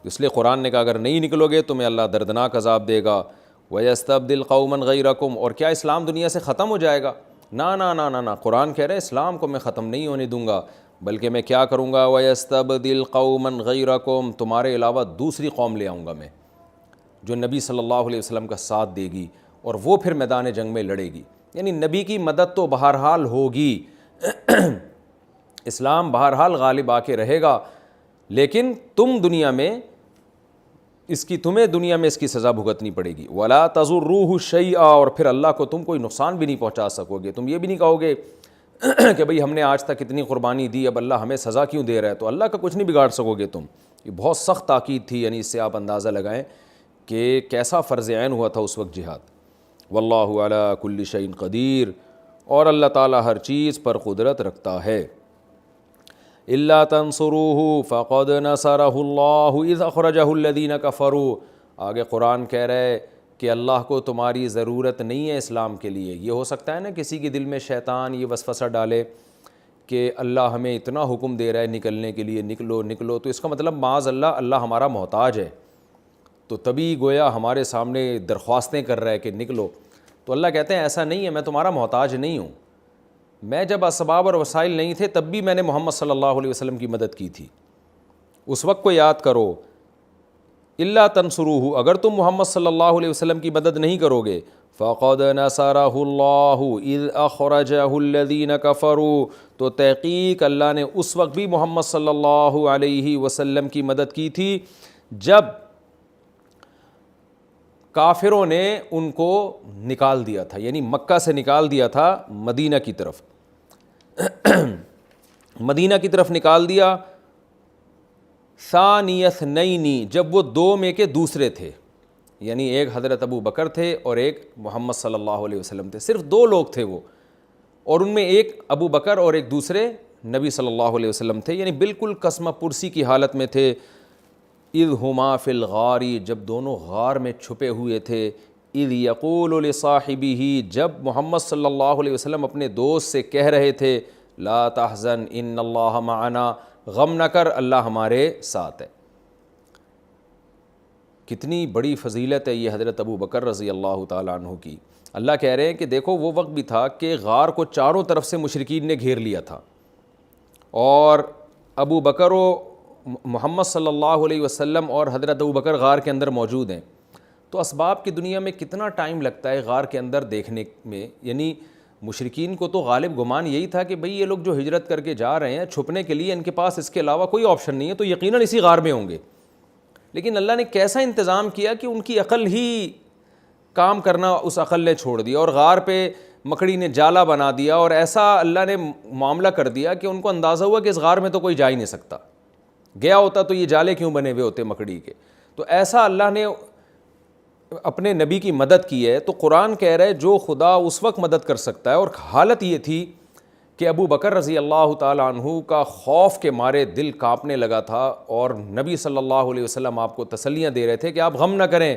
اس لیے قرآن نے کہا اگر نہیں نکلو گے تمہیں اللہ دردناک عذاب دے گا. وَيَسْتَبْدِلْ قَوْمًا غَيْرَكُمْ، اور کیا اسلام دنیا سے ختم ہو جائے گا؟ نا نا نا نا نا، قرآن کہہ رہے ہیں اسلام کو میں ختم نہیں ہونے دوں گا، بلکہ میں کیا کروں گا، وَيَسْتَبْدِلْ قَوْمًا غَيْرَكُمْ، تمہارے علاوہ دوسری قوم لے آؤں گا میں جو نبی صلی اللہ علیہ وسلم کا ساتھ دے گی اور وہ پھر میدان جنگ میں لڑے گی. یعنی نبی کی مدد تو بہرحال ہوگی, اسلام بہرحال غالب آ کے رہے گا, لیکن تمہیں دنیا میں اس کی سزا بھگتنی پڑے گی. وَلَا تَضُرُّوهُ شَيْئًا, اور پھر اللہ کو تم کوئی نقصان بھی نہیں پہنچا سکو گے. تم یہ بھی نہیں کہو گے کہ بھئی ہم نے آج تک اتنی قربانی دی, اب اللہ ہمیں سزا کیوں دے رہا ہے, تو اللہ کا کچھ نہیں بگاڑ سکو گے تم. یہ بہت سخت تاکید تھی, یعنی اس سے آپ اندازہ لگائیں کہ کیسا فرض عین ہوا تھا اس وقت جہاد. واللہ علی کل شیء قدیر, اور اللہ تعالیٰ ہر چیز پر قدرت رکھتا ہے. الا تنصروه فقد نصره اللہ اذ اخرجہ الذین کفروا. آگے قرآن کہہ رہا ہے کہ اللہ کو تمہاری ضرورت نہیں ہے اسلام کے لیے. یہ ہو سکتا ہے نا کسی کے دل میں شیطان یہ وسوسہ ڈالے کہ اللہ ہمیں اتنا حکم دے رہا ہے نکلنے کے لیے, نکلو نکلو, تو اس کا مطلب معاذ اللہ ہمارا محتاج ہے, تو تبھی گویا ہمارے سامنے درخواستیں کر رہا ہے کہ نکلو. تو اللہ کہتے ہیں ایسا نہیں ہے, میں تمہارا محتاج نہیں ہوں. میں جب اسباب اور وسائل نہیں تھے تب بھی میں نے محمد صلی اللہ علیہ وسلم کی مدد کی تھی. اس وقت کو یاد کرو. الا تنصروہ, اگر تم محمد صلی اللہ علیہ وسلم کی مدد نہیں کرو گے, فقد نصرہ اللہ اذ اخرجہ الذین کفروا, تو تحقیق اللہ نے اس وقت بھی محمد صلی اللہ علیہ وسلم کی مدد کی تھی جب کافروں نے ان کو نکال دیا تھا, یعنی مکہ سے نکال دیا تھا مدینہ کی طرف. مدینہ کی طرف نکال دیا. ثانی اثنین, جب وہ دو میں کے دوسرے تھے, یعنی ایک حضرت ابو بکر تھے اور ایک محمد صلی اللہ علیہ وسلم تھے. صرف دو لوگ تھے وہ, اور ان میں ایک ابو بکر اور ایک دوسرے نبی صلی اللہ علیہ وسلم تھے, یعنی بالکل قسمہ پرسی کی حالت میں تھے. اذ ہما فی الغار, جب دونوں غار میں چھپے ہوئے تھے. اذ یقول لصاحبہ, جب محمد صلی اللہ علیہ وسلم اپنے دوست سے کہہ رہے تھے لا تحزن ان اللہ معنا, غم نہ کر اللہ ہمارے ساتھ ہے. کتنی بڑی فضیلت ہے یہ حضرت ابو بکر رضی اللہ تعالیٰ عنہ کی. اللہ کہہ رہے ہیں کہ دیکھو وہ وقت بھی تھا کہ غار کو چاروں طرف سے مشرکین نے گھیر لیا تھا, اور ابو بکر و محمد صلی اللہ علیہ وسلم اور حضرت ابو بکر غار کے اندر موجود ہیں. تو اسباب کی دنیا میں کتنا ٹائم لگتا ہے غار کے اندر دیکھنے میں. یعنی مشرکین کو تو غالب گمان یہی تھا کہ بھئی یہ لوگ جو ہجرت کر کے جا رہے ہیں چھپنے کے لیے, ان کے پاس اس کے علاوہ کوئی آپشن نہیں ہے, تو یقیناً اسی غار میں ہوں گے. لیکن اللہ نے کیسا انتظام کیا کہ ان کی عقل ہی کام کرنا اس عقل نے چھوڑ دیا, اور غار پہ مکڑی نے جالا بنا دیا, اور ایسا اللہ نے معاملہ کر دیا کہ ان کو اندازہ ہوا کہ اس غار میں تو کوئی جا ہی نہیں سکتا. گیا ہوتا تو یہ جالے کیوں بنے ہوئے ہوتے مکڑی کے. تو ایسا اللہ نے اپنے نبی کی مدد کی ہے. تو قرآن کہہ رہے جو خدا اس وقت مدد کر سکتا ہے, اور حالت یہ تھی کہ ابو بکر رضی اللہ تعالیٰ عنہ کا خوف کے مارے دل کانپنے لگا تھا, اور نبی صلی اللہ علیہ وسلم آپ کو تسلیاں دے رہے تھے کہ آپ غم نہ کریں,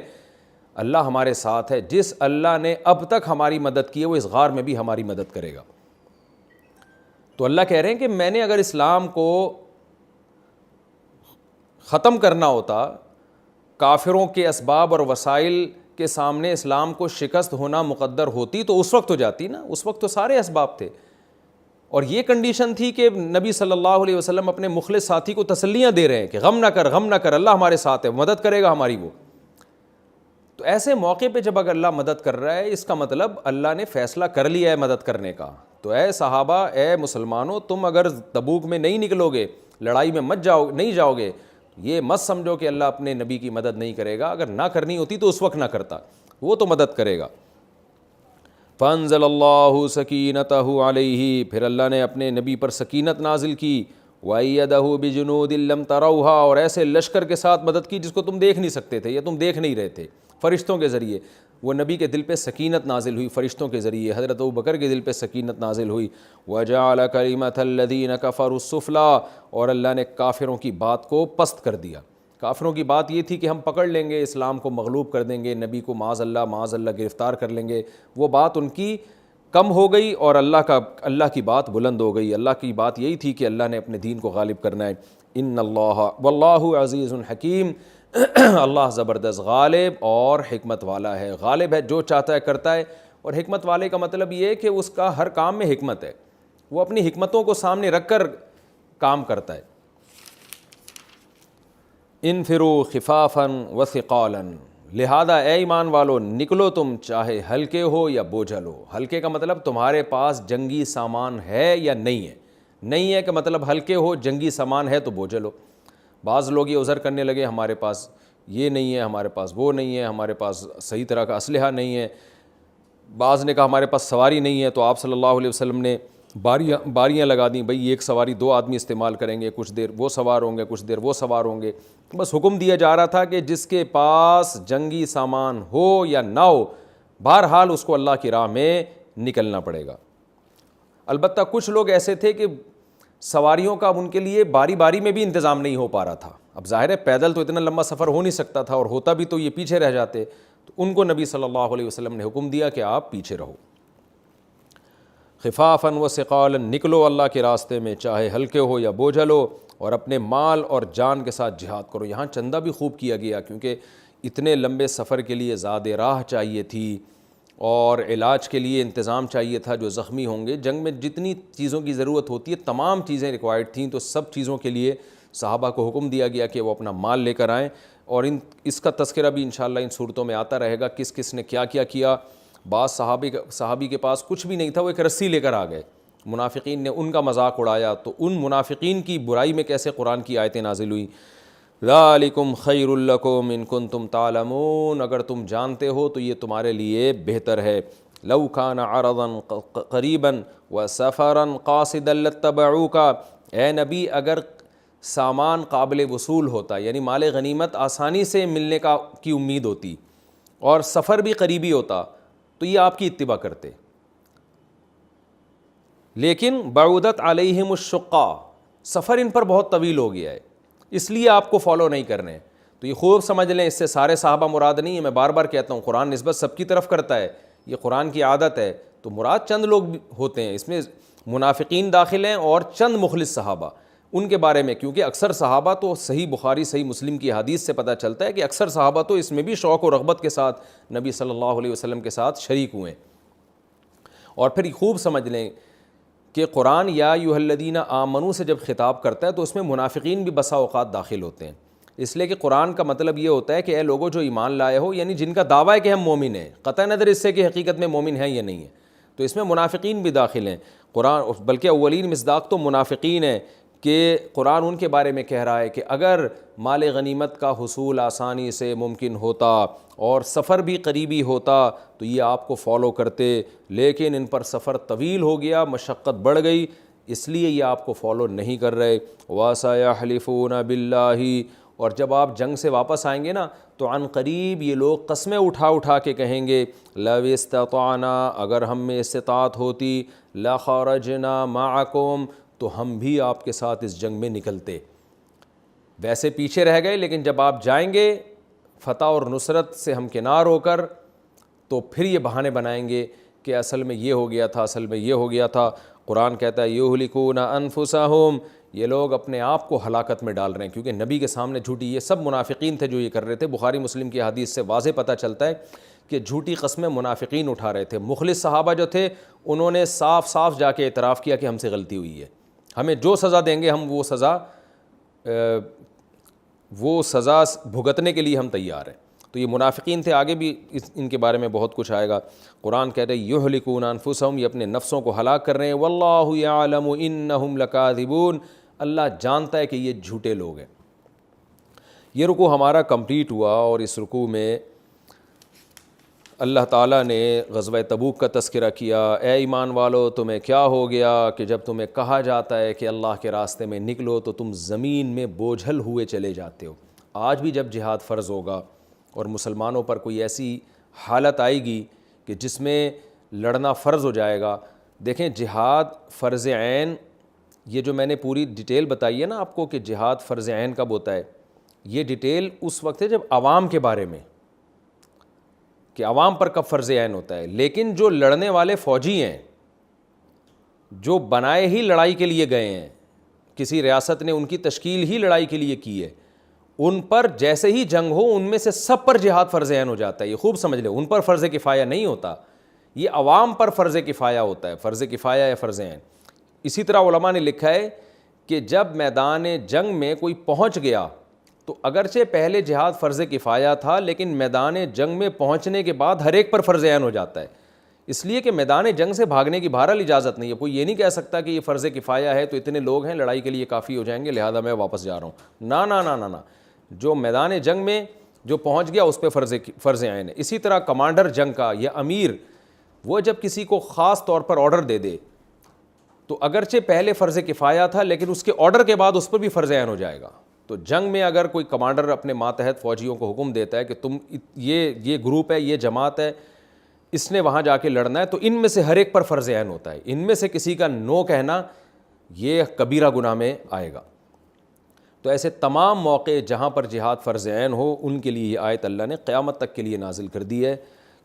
اللہ ہمارے ساتھ ہے. جس اللہ نے اب تک ہماری مدد کی ہے وہ اس غار میں بھی ہماری مدد کرے گا. تو اللہ کہہ رہے ہیں کہ میں نے اگر اسلام کو ختم کرنا ہوتا, کافروں کے اسباب اور وسائل کے سامنے اسلام کو شکست ہونا مقدر ہوتی, تو اس وقت تو جاتی نا, اس وقت تو سارے اسباب تھے. اور یہ کنڈیشن تھی کہ نبی صلی اللہ علیہ وسلم اپنے مخلص ساتھی کو تسلیاں دے رہے ہیں کہ غم نہ کر, غم نہ کر, اللہ ہمارے ساتھ ہے, مدد کرے گا ہماری وہ. تو ایسے موقع پہ جب اگر اللہ مدد کر رہا ہے, اس کا مطلب اللہ نے فیصلہ کر لیا ہے مدد کرنے کا. تو اے صحابہ, اے مسلمانوں, تم اگر تبوک میں نہیں نکلو گے, لڑائی میں نہیں جاؤ گے, یہ مت سمجھو کہ اللہ اپنے نبی کی مدد نہیں کرے گا. اگر نہ کرنی ہوتی تو اس وقت نہ کرتا, وہ تو مدد کرے گا. فانزل اللہ سکینتہ علیہ, پھر اللہ نے اپنے نبی پر سکینت نازل کی. وَأَيَّدَهُ بِجُنُودٍ لَّمْ تَرَوْهَا, اور ایسے لشکر کے ساتھ مدد کی جس کو تم دیکھ نہیں سکتے تھے یا تم دیکھ نہیں رہے تھے. فرشتوں کے ذریعے وہ نبی کے دل پہ سکینت نازل ہوئی, فرشتوں کے ذریعے حضرت ابو بکر کے دل پہ سکینت نازل ہوئی. وَجَعَلَ كَلِمَةَ الَّذِينَ كَفَرُوا السُّفْلَىٰ, اور اللہ نے کافروں کی بات کو پست کر دیا. کافروں کی بات یہ تھی کہ ہم پکڑ لیں گے, اسلام کو مغلوب کر دیں گے, نبی کو معاذ اللہ گرفتار کر لیں گے. وہ بات ان کی کم ہو گئی, اور اللہ کی بات بلند ہو گئی. اللہ کی بات یہی تھی کہ اللہ نے اپنے دین کو غالب کرنا ہے. ان اللہ واللہ عزیز حکیم, اللہ زبردست غالب اور حکمت والا ہے. غالب ہے, جو چاہتا ہے کرتا ہے, اور حکمت والے کا مطلب یہ ہے کہ اس کا ہر کام میں حکمت ہے, وہ اپنی حکمتوں کو سامنے رکھ کر کام کرتا ہے. انفروا خفافا وثقالا, لہذا اے ایمان والو نکلو تم، چاہے ہلکے ہو یا بوجھل ہو۔ ہلکے کا مطلب تمہارے پاس جنگی سامان ہے یا نہیں ہے، نہیں ہے کہ مطلب ہلکے ہو، جنگی سامان ہے تو بوجھل ہو۔ بعض لوگ یہ عذر کرنے لگے ہمارے پاس یہ نہیں ہے، ہمارے پاس وہ نہیں ہے، ہمارے پاس صحیح طرح کا اسلحہ نہیں ہے۔ بعض نے کہا ہمارے پاس سواری نہیں ہے، تو آپ صلی اللہ علیہ وسلم نے باریاں لگا دیں، بھئی ایک سواری 2 آدمی استعمال کریں گے، کچھ دیر وہ سوار ہوں گے، کچھ دیر وہ سوار ہوں گے۔ بس حکم دیا جا رہا تھا کہ جس کے پاس جنگی سامان ہو یا نہ ہو، بہرحال اس کو اللہ کی راہ میں نکلنا پڑے گا۔ البتہ کچھ لوگ ایسے تھے کہ سواریوں کا ان کے لیے باری باری میں بھی انتظام نہیں ہو پا رہا تھا۔ اب ظاہر ہے پیدل تو اتنا لمبا سفر ہو نہیں سکتا تھا، اور ہوتا بھی تو یہ پیچھے رہ جاتے، تو ان کو نبی صلی اللہ علیہ وسلم نے حکم دیا کہ آپ پیچھے رہو۔ خفافاً و ثقالاً، نکلو اللہ کے راستے میں، چاہے ہلکے ہو یا بوجھل ہو، اور اپنے مال اور جان کے ساتھ جہاد کرو۔ یہاں چندہ بھی خوب کیا گیا، کیونکہ اتنے لمبے سفر کے لیے زاد راہ چاہیے تھی، اور علاج کے لیے انتظام چاہیے تھا۔ جو زخمی ہوں گے، جنگ میں جتنی چیزوں کی ضرورت ہوتی ہے تمام چیزیں ریکوائرڈ تھیں، تو سب چیزوں کے لیے صحابہ کو حکم دیا گیا کہ وہ اپنا مال لے کر آئیں، اور اس کا تذکرہ بھی انشاءاللہ ان صورتوں میں آتا رہے گا، کس کس نے کیا کیا کیا۔ بعض صحابی کے پاس کچھ بھی نہیں تھا، وہ ایک رسی لے کر آ گئے، منافقین نے ان کا مذاق اڑایا، تو ان منافقین کی برائی میں کیسے قرآن کی آیتیں نازل ہوئی، ذالکم خیر لکم ان کنتم تعلمون، اگر تم جانتے ہو تو یہ تمہارے لیے بہتر ہے۔ لو کان عرضا قریبا وسفرا قاصدا لاتبعوک، اے نبی اگر سامان قابل وصول ہوتا، یعنی مال غنیمت آسانی سے ملنے کی امید ہوتی، اور سفر بھی قریبی ہوتا، تو یہ آپ کی اتباع کرتے، لیکن بعودت علیہم الشقہ، سفر ان پر بہت طویل ہو گیا ہے، اس لیے آپ کو فالو نہیں کرنے۔ تو یہ خوب سمجھ لیں، اس سے سارے صحابہ مراد نہیں ہے، میں بار بار کہتا ہوں قرآن نسبت سب کی طرف کرتا ہے، یہ قرآن کی عادت ہے، تو مراد چند لوگ ہوتے ہیں، اس میں منافقین داخل ہیں اور چند مخلص صحابہ، ان کے بارے میں، کیونکہ اکثر صحابہ تو صحیح بخاری صحیح مسلم کی حدیث سے پتہ چلتا ہے کہ اکثر صحابہ تو اس میں بھی شوق و رغبت کے ساتھ نبی صلی اللہ علیہ وسلم کے ساتھ شریک ہوئے۔ اور پھر خوب سمجھ لیں کہ قرآن یا ایھا الذین آمنوا سے جب خطاب کرتا ہے تو اس میں منافقین بھی بسا اوقات داخل ہوتے ہیں، اس لیے کہ قرآن کا مطلب یہ ہوتا ہے کہ اے لوگوں جو ایمان لائے ہو، یعنی جن کا دعویٰ ہے کہ ہم مومن ہیں، قطع نظر اس سے کہ حقیقت میں مومن ہیں یا نہیں ہیں، تو اس میں منافقین بھی داخل ہیں۔ قرآن بلکہ اولین مصداق تو منافقین ہیں، کہ قرآن ان کے بارے میں کہہ رہا ہے کہ اگر مال غنیمت کا حصول آسانی سے ممکن ہوتا اور سفر بھی قریبی ہوتا تو یہ آپ کو فالو کرتے، لیکن ان پر سفر طویل ہو گیا، مشقت بڑھ گئی، اس لیے یہ آپ کو فالو نہیں کر رہے۔ وَسَيَحْلِفُونَ بِاللَّهِ، اور جب آپ جنگ سے واپس آئیں گے نا تو عن قریب یہ لوگ قسمیں اٹھا کے کہیں گے، لَوِ اسْتَطَعْنَا، اگر ہم میں استطاعت ہوتی، لَخَرَجْنَا مَعَكُمْ، تو ہم بھی آپ کے ساتھ اس جنگ میں نکلتے۔ ویسے پیچھے رہ گئے، لیکن جب آپ جائیں گے فتح اور نصرت سے ہمکنار ہو کر، تو پھر یہ بہانے بنائیں گے کہ اصل میں یہ ہو گیا تھا، اصل میں یہ ہو گیا تھا۔ قرآن کہتا ہے یہلکون انفسہم، یہ لوگ اپنے آپ کو ہلاکت میں ڈال رہے ہیں، کیونکہ نبی کے سامنے جھوٹی، یہ سب منافقین تھے جو یہ کر رہے تھے۔ بخاری مسلم کی حدیث سے واضح پتہ چلتا ہے کہ جھوٹی قسمیں منافقین اٹھا رہے تھے۔ مخلص صحابہ جو تھے انہوں نے صاف صاف جا کے اعتراف کیا کہ ہم سے غلطی ہوئی ہے، ہمیں جو سزا دیں گے ہم وہ سزا بھگتنے کے لیے ہم تیار ہیں۔ تو یہ منافقین تھے، آگے بھی ان کے بارے میں بہت کچھ آئے گا۔ قرآن کہہ رہے یہلکون انفسہم، یہ اپنے نفسوں کو ہلاک کر رہے ہیں۔ واللہ یعلم انہم لکاذبون، اللہ جانتا ہے کہ یہ جھوٹے لوگ ہیں۔ یہ رکوع ہمارا کمپلیٹ ہوا، اور اس رکوع میں اللہ تعالیٰ نے غزوہ تبوک کا تذکرہ کیا۔ اے ایمان والو تمہیں کیا ہو گیا کہ جب تمہیں کہا جاتا ہے کہ اللہ کے راستے میں نکلو تو تم زمین میں بوجھل ہوئے چلے جاتے ہو۔ آج بھی جب جہاد فرض ہوگا اور مسلمانوں پر کوئی ایسی حالت آئے گی کہ جس میں لڑنا فرض ہو جائے گا، دیکھیں جہاد فرض عین، یہ جو میں نے پوری ڈیٹیل بتائی ہے نا آپ کو کہ جہاد فرض عین کب ہوتا ہے، یہ ڈیٹیل اس وقت ہے جب عوام کے بارے میں، کہ عوام پر کب فرض عین ہوتا ہے۔ لیکن جو لڑنے والے فوجی ہیں، جو بنائے ہی لڑائی کے لیے گئے ہیں، کسی ریاست نے ان کی تشکیل ہی لڑائی کے لیے کی ہے، ان پر جیسے ہی جنگ ہو ان میں سے سب پر جہاد فرض عین ہو جاتا ہے۔ یہ خوب سمجھ لیں، ان پر فرض کفایہ نہیں ہوتا، یہ عوام پر فرض کفایہ ہوتا ہے، فرض کفایہ یا فرض عین۔ اسی طرح علماء نے لکھا ہے کہ جب میدان جنگ میں کوئی پہنچ گیا تو اگرچہ پہلے جہاد فرض کفایہ تھا لیکن میدان جنگ میں پہنچنے کے بعد ہر ایک پر فرض عین ہو جاتا ہے، اس لیے کہ میدان جنگ سے بھاگنے کی بہرحال اجازت نہیں ہے. کوئی یہ نہیں کہہ سکتا کہ یہ فرض کفایہ ہے تو اتنے لوگ ہیں لڑائی کے لیے کافی ہو جائیں گے لہذا میں واپس جا رہا ہوں. نا نا نا نا نا، جو میدان جنگ میں جو پہنچ گیا اس پہ فرض عین ہے. اسی طرح کمانڈر جنگ کا یا امیر، وہ جب کسی کو خاص طور پر آرڈر دے دے تو اگرچہ پہلے فرض کفایہ تھا لیکن اس کے آرڈر کے بعد اس پر بھی فرض عین ہو جائے گا. تو جنگ میں اگر کوئی کمانڈر اپنے ماتحت فوجیوں کو حکم دیتا ہے کہ تم یہ گروپ ہے، یہ جماعت ہے، اس نے وہاں جا کے لڑنا ہے، تو ان میں سے ہر ایک پر فرض عین ہوتا ہے. ان میں سے کسی کا نو کہنا یہ کبیرہ گناہ میں آئے گا. تو ایسے تمام موقع جہاں پر جہاد فرض عین ہو ان کے لیے یہ آیت اللہ نے قیامت تک کے لیے نازل کر دی ہے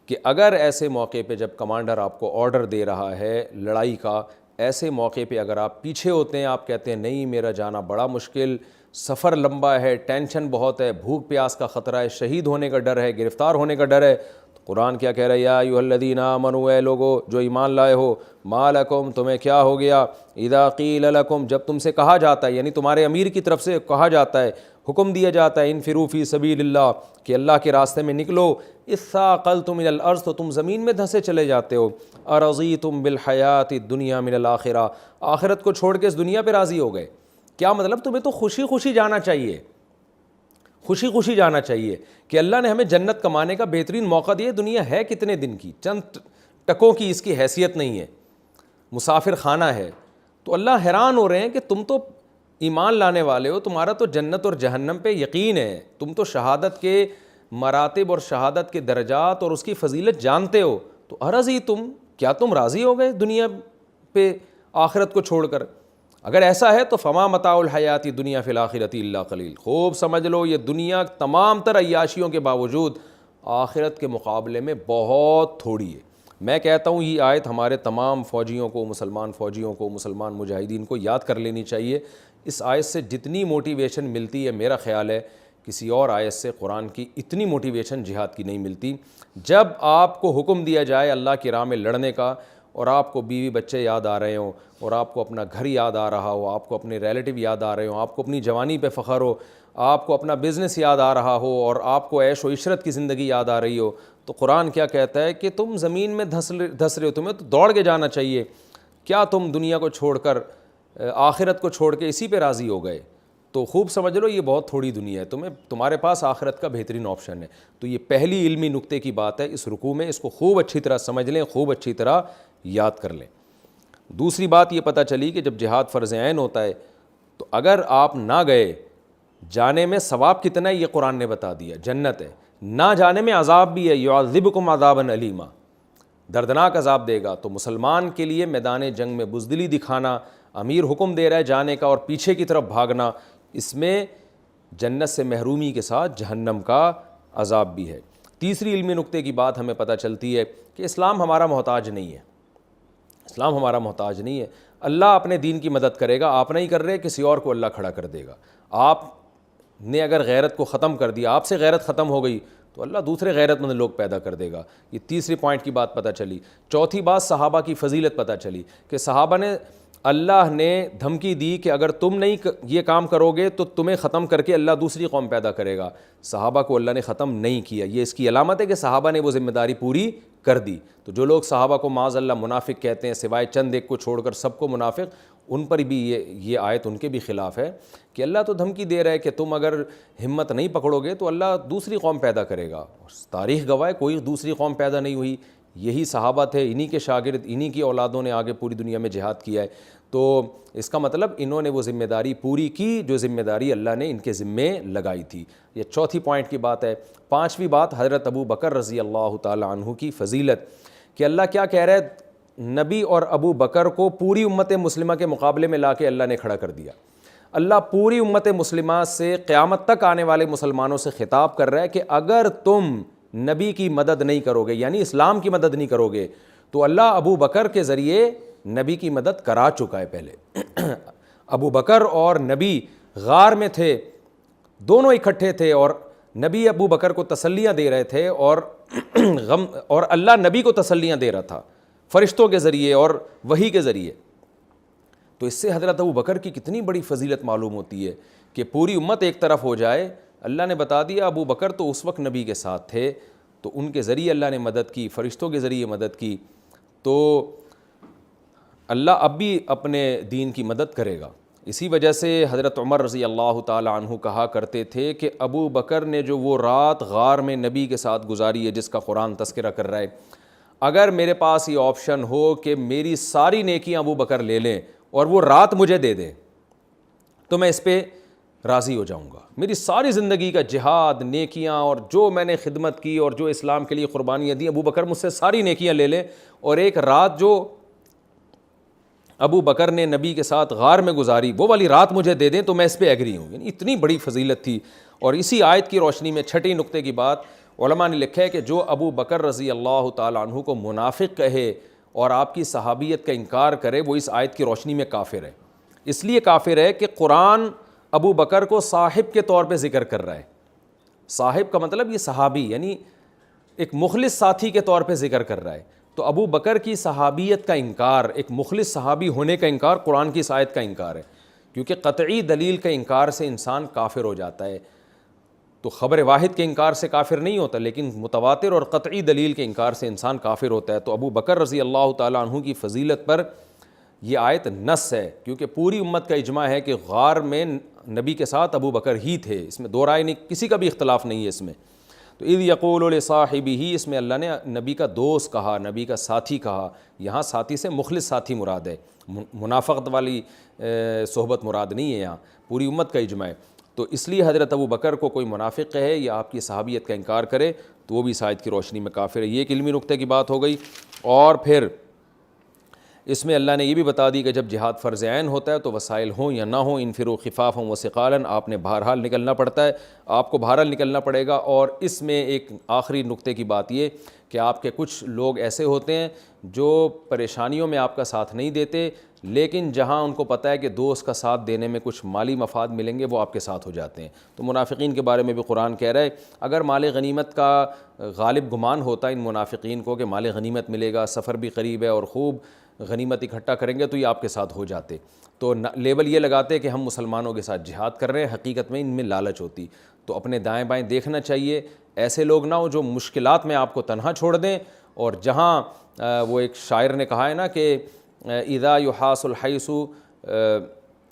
کہ اگر ایسے موقع پہ جب کمانڈر آپ کو آرڈر دے رہا ہے لڑائی کا، ایسے موقع پہ اگر آپ پیچھے ہوتے ہیں، آپ کہتے ہیں نہیں میرا جانا بڑا مشکل، سفر لمبا ہے، ٹینشن بہت ہے، بھوک پیاس کا خطرہ ہے، شہید ہونے کا ڈر ہے، گرفتار ہونے کا ڈر ہے، تو قرآن کیا کہہ رہا ہے؟ یا ایھا الذین آمنوا، اے لوگو جو ایمان لائے ہو، ما لکم تمہیں کیا ہو گیا، اذا قیل لکم جب تم سے کہا جاتا ہے، یعنی تمہارے امیر کی طرف سے کہا جاتا ہے، حکم دیا جاتا ہے، انفروا فی سبیل اللہ کہ اللہ کے راستے میں نکلو، اثاقلتم الی الارض تو تم زمین میں دھنسے چلے جاتے ہو، ارضیتم بالحیات الدنیا من الآخرہ آخرت کو چھوڑ کے اس دنیا پہ راضی ہو گئے. کیا مطلب؟ تمہیں تو خوشی خوشی جانا چاہیے، خوشی خوشی جانا چاہیے کہ اللہ نے ہمیں جنت کمانے کا بہترین موقع دیا. دنیا ہے کتنے دن کی، چند ٹکوں کی اس کی حیثیت نہیں ہے، مسافر خانہ ہے. تو اللہ حیران ہو رہے ہیں کہ تم تو ایمان لانے والے ہو، تمہارا تو جنت اور جہنم پہ یقین ہے، تم تو شہادت کے مراتب اور شہادت کے درجات اور اس کی فضیلت جانتے ہو، تو ارضی تم کیا تم راضی ہو گئے دنیا پہ آخرت کو چھوڑ کر؟ اگر ایسا ہے تو فما متاع الحیات دنیا فی الآخرۃ الا قلیل، خوب سمجھ لو یہ دنیا تمام تر عیاشیوں کے باوجود آخرت کے مقابلے میں بہت تھوڑی ہے. میں کہتا ہوں یہ آیت ہمارے تمام فوجیوں کو، مسلمان فوجیوں کو، مسلمان مجاہدین کو یاد کر لینی چاہیے. اس آیت سے جتنی موٹیویشن ملتی ہے میرا خیال ہے کسی اور آیت سے قرآن کی اتنی موٹیویشن جہاد کی نہیں ملتی. جب آپ کو حکم دیا جائے اللہ کی راہ میں لڑنے کا اور آپ کو بیوی بچے یاد آ رہے ہوں اور آپ کو اپنا گھر یاد آ رہا ہو، آپ کو اپنے ریلیٹیو یاد آ رہے ہوں، آپ کو اپنی جوانی پہ فخر ہو، آپ کو اپنا بزنس یاد آ رہا ہو اور آپ کو عیش و عشرت کی زندگی یاد آ رہی ہو، تو قرآن کیا کہتا ہے کہ تم زمین میں دھس رہے ہو، تمہیں تو دوڑ کے جانا چاہیے. کیا تم دنیا کو چھوڑ کر آخرت کو چھوڑ کے اسی پہ راضی ہو گئے؟ تو خوب سمجھ لو یہ بہت تھوڑی دنیا ہے، تمہارے پاس آخرت کا بہترین آپشن ہے. تو یہ پہلی علمی نقطے کی بات ہے اس رکوع میں، اس کو خوب اچھی طرح سمجھ لیں، خوب اچھی طرح یاد کر لیں. دوسری بات یہ پتہ چلی کہ جب جہاد فرض عین ہوتا ہے تو اگر آپ نہ گئے، جانے میں ثواب کتنا ہے یہ قرآن نے بتا دیا، جنت ہے، نہ جانے میں عذاب بھی ہے، یعذبکم عذابا علیما، دردناک عذاب دے گا. تو مسلمان کے لیے میدان جنگ میں بزدلی دکھانا، امیر حکم دے رہا ہے جانے کا اور پیچھے کی طرف بھاگنا، اس میں جنت سے محرومی کے ساتھ جہنم کا عذاب بھی ہے. تیسری علمی نقطے کی بات ہمیں پتہ چلتی ہے کہ اسلام ہمارا محتاج نہیں ہے، اسلام ہمارا محتاج نہیں ہے. اللہ اپنے دین کی مدد کرے گا، آپ نہیں کر رہے کسی اور کو اللہ کھڑا کر دے گا. آپ نے اگر غیرت کو ختم کر دیا، آپ سے غیرت ختم ہو گئی تو اللہ دوسرے غیرت مند لوگ پیدا کر دے گا. یہ تیسری پوائنٹ کی بات پتہ چلی. چوتھی بات صحابہ کی فضیلت پتہ چلی کہ صحابہ نے، اللہ نے دھمکی دی کہ اگر تم نہیں یہ کام کرو گے تو تمہیں ختم کر کے اللہ دوسری قوم پیدا کرے گا. صحابہ کو اللہ نے ختم نہیں کیا، یہ اس کی علامت ہے کہ صحابہ نے وہ ذمہ داری پوری کر دی. تو جو لوگ صحابہ کو معاذ اللہ منافق کہتے ہیں، سوائے چند ایک کو چھوڑ کر سب کو منافق، ان پر بھی یہ آیت ان کے بھی خلاف ہے کہ اللہ تو دھمکی دے رہا ہے کہ تم اگر ہمت نہیں پکڑو گے تو اللہ دوسری قوم پیدا کرے گا. تاریخ گواہ ہے کوئی دوسری قوم پیدا نہیں ہوئی، یہی صحابہ تھے، انہی کے شاگرد، انہی کی اولادوں نے آگے پوری دنیا میں جہاد کیا ہے. تو اس کا مطلب انہوں نے وہ ذمہ داری پوری کی جو ذمہ داری اللہ نے ان کے ذمے لگائی تھی. یہ چوتھی پوائنٹ کی بات ہے. پانچویں بات حضرت ابو بکر رضی اللہ تعالی عنہ کی فضیلت، کہ اللہ کیا کہہ رہا ہے، نبی اور ابو بکر کو پوری امت مسلمہ کے مقابلے میں لا کے اللہ نے کھڑا کر دیا. اللہ پوری امت مسلمہ سے قیامت تک آنے والے مسلمانوں سے خطاب کر رہا ہے کہ اگر تم نبی کی مدد نہیں کرو گے، یعنی اسلام کی مدد نہیں کرو گے، تو اللہ ابو بکر کے ذریعے نبی کی مدد کرا چکا ہے پہلے. ابو بکر اور نبی غار میں تھے، دونوں اکٹھے تھے، اور نبی ابو بکر کو تسلیاں دے رہے تھے اور اللہ نبی کو تسلیاں دے رہا تھا فرشتوں کے ذریعے اور وحی کے ذریعے. تو اس سے حضرت ابو بکر کی کتنی بڑی فضیلت معلوم ہوتی ہے کہ پوری امت ایک طرف ہو جائے اللہ نے بتا دیا ابو بکر تو اس وقت نبی کے ساتھ تھے، تو ان کے ذریعے اللہ نے مدد کی، فرشتوں کے ذریعے مدد کی، تو اللہ اب بھی اپنے دین کی مدد کرے گا۔ اسی وجہ سے حضرت عمر رضی اللہ تعالی عنہ کہا کرتے تھے کہ ابو بکر نے جو وہ رات غار میں نبی کے ساتھ گزاری ہے جس کا قرآن تذکرہ کر رہا ہے، اگر میرے پاس یہ آپشن ہو کہ میری ساری نیکیاں ابو بکر لے لیں اور وہ رات مجھے دے دیں تو میں اس پہ راضی ہو جاؤں گا۔ میری ساری زندگی کا جہاد، نیکیاں اور جو میں نے خدمت کی اور جو اسلام کے لیے قربانیاں دیں، ابو بکر مجھ سے ساری نیکیاں لے لیں اور ایک رات جو ابو بکر نے نبی کے ساتھ غار میں گزاری وہ والی رات مجھے دے دیں تو میں اس پہ ایگری ہوں۔ یعنی اتنی بڑی فضیلت تھی۔ اور اسی آیت کی روشنی میں چھٹی نقطے کی بات علماء نے لکھا ہے کہ جو ابو بکر رضی اللہ تعالیٰ عنہ کو منافق کہے اور آپ کی صحابیت کا انکار کرے وہ اس آیت کی روشنی میں کافر ہے۔ اس لیے کافر ہے کہ قرآن ابو بکر کو صاحب کے طور پہ ذکر کر رہا ہے۔ صاحب کا مطلب یہ صحابی، یعنی ایک مخلص ساتھی کے طور پہ ذکر کر رہا ہے۔ تو ابو بکر کی صحابیت کا انکار، ایک مخلص صحابی ہونے کا انکار قرآن کی اس آیت کا انکار ہے، کیونکہ قطعی دلیل کے انکار سے انسان کافر ہو جاتا ہے۔ تو خبر واحد کے انکار سے کافر نہیں ہوتا، لیکن متواتر اور قطعی دلیل کے انکار سے انسان کافر ہوتا ہے۔ تو ابو بکر رضی اللہ تعالیٰ عنہ کی فضیلت پر یہ آیت نص ہے، کیونکہ پوری امت کا اجماع ہے کہ غار میں نبی کے ساتھ ابو بکر ہی تھے، اس میں دو رائے نہیں، کسی کا بھی اختلاف نہیں ہے اس میں۔ تو اذ یقول لصاحبہ، اس میں اللہ نے نبی کا دوست کہا، نبی کا ساتھی کہا، یہاں ساتھی سے مخلص ساتھی مراد ہے، منافقت والی صحبت مراد نہیں ہے، یہاں پوری امت کا اجماع ہے۔ تو اس لیے حضرت ابو بکر کو کوئی منافق کہے یا آپ کی صحابیت کا انکار کرے تو وہ بھی اس آیت کی روشنی میں کافر ہے۔ یہ ایک علمی نقطے کی بات ہو گئی۔ اور پھر اس میں اللہ نے یہ بھی بتا دی کہ جب جہاد فرض عین ہوتا ہے تو وسائل ہوں یا نہ ہوں، انفروا خفافا وثقالا، آپ نے بہرحال نکلنا پڑتا ہے، آپ کو بہرحال نکلنا پڑے گا۔ اور اس میں ایک آخری نقطے کی بات یہ کہ آپ کے کچھ لوگ ایسے ہوتے ہیں جو پریشانیوں میں آپ کا ساتھ نہیں دیتے، لیکن جہاں ان کو پتہ ہے کہ دوست کا ساتھ دینے میں کچھ مالی مفاد ملیں گے وہ آپ کے ساتھ ہو جاتے ہیں۔ تو منافقین کے بارے میں بھی قرآن کہہ رہا ہے اگر مال غنیمت کا غالب گمان ہوتا ہے ان منافقین کو کہ مال غنیمت ملے گا، سفر بھی قریب ہے اور خوب غنیمت اکٹھا کریں گے تو یہ آپ کے ساتھ ہو جاتے، تو لیبل یہ لگاتے کہ ہم مسلمانوں کے ساتھ جہاد کر رہے ہیں، حقیقت میں ان میں لالچ ہوتی۔ تو اپنے دائیں بائیں دیکھنا چاہیے، ایسے لوگ نہ ہو جو مشکلات میں آپ کو تنہا چھوڑ دیں، اور جہاں وہ ایک شاعر نے کہا ہے نا کہ اذا یحاس الحیث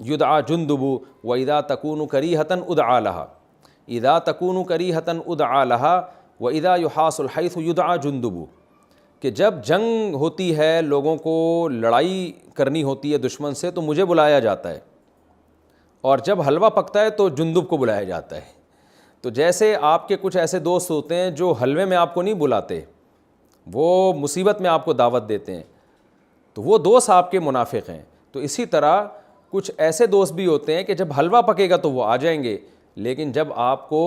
یدعى جندب واذا تکون کریہۃ ادعى لها، اذا تکون کریہۃ ادعى لها واذا یحاس الحیث یدعى جندب، کہ جب جنگ ہوتی ہے، لوگوں کو لڑائی کرنی ہوتی ہے دشمن سے تو مجھے بلایا جاتا ہے، اور جب حلوہ پکتا ہے تو جندب کو بلایا جاتا ہے۔ تو جیسے آپ کے کچھ ایسے دوست ہوتے ہیں جو حلوے میں آپ کو نہیں بلاتے، وہ مصیبت میں آپ کو دعوت دیتے ہیں، تو وہ دوست آپ کے منافق ہیں۔ تو اسی طرح کچھ ایسے دوست بھی ہوتے ہیں کہ جب حلوہ پکے گا تو وہ آ جائیں گے، لیکن جب آپ کو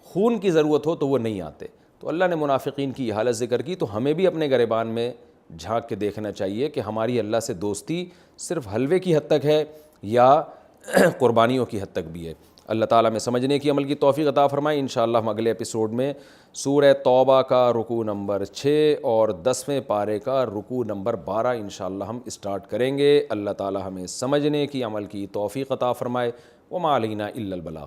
خون کی ضرورت ہو تو وہ نہیں آتے۔ تو اللہ نے منافقین کی یہ حالت ذکر کی، تو ہمیں بھی اپنے گریبان میں جھانک کے دیکھنا چاہیے کہ ہماری اللہ سے دوستی صرف حلوے کی حد تک ہے یا قربانیوں کی حد تک بھی ہے۔ اللہ تعالیٰ میں سمجھنے کی عمل کی توفیق عطا فرمائے۔ انشاءاللہ ہم اگلے ایپیسوڈ میں سورہ توبہ کا رکوع نمبر 6 اور 10ویں پارے کا رکوع نمبر 12 انشاءاللہ ہم اسٹارٹ کریں گے۔ اللہ تعالیٰ ہمیں سمجھنے کی عمل کی توفیق عطا فرمائے۔ وما علینا الا البلاغ۔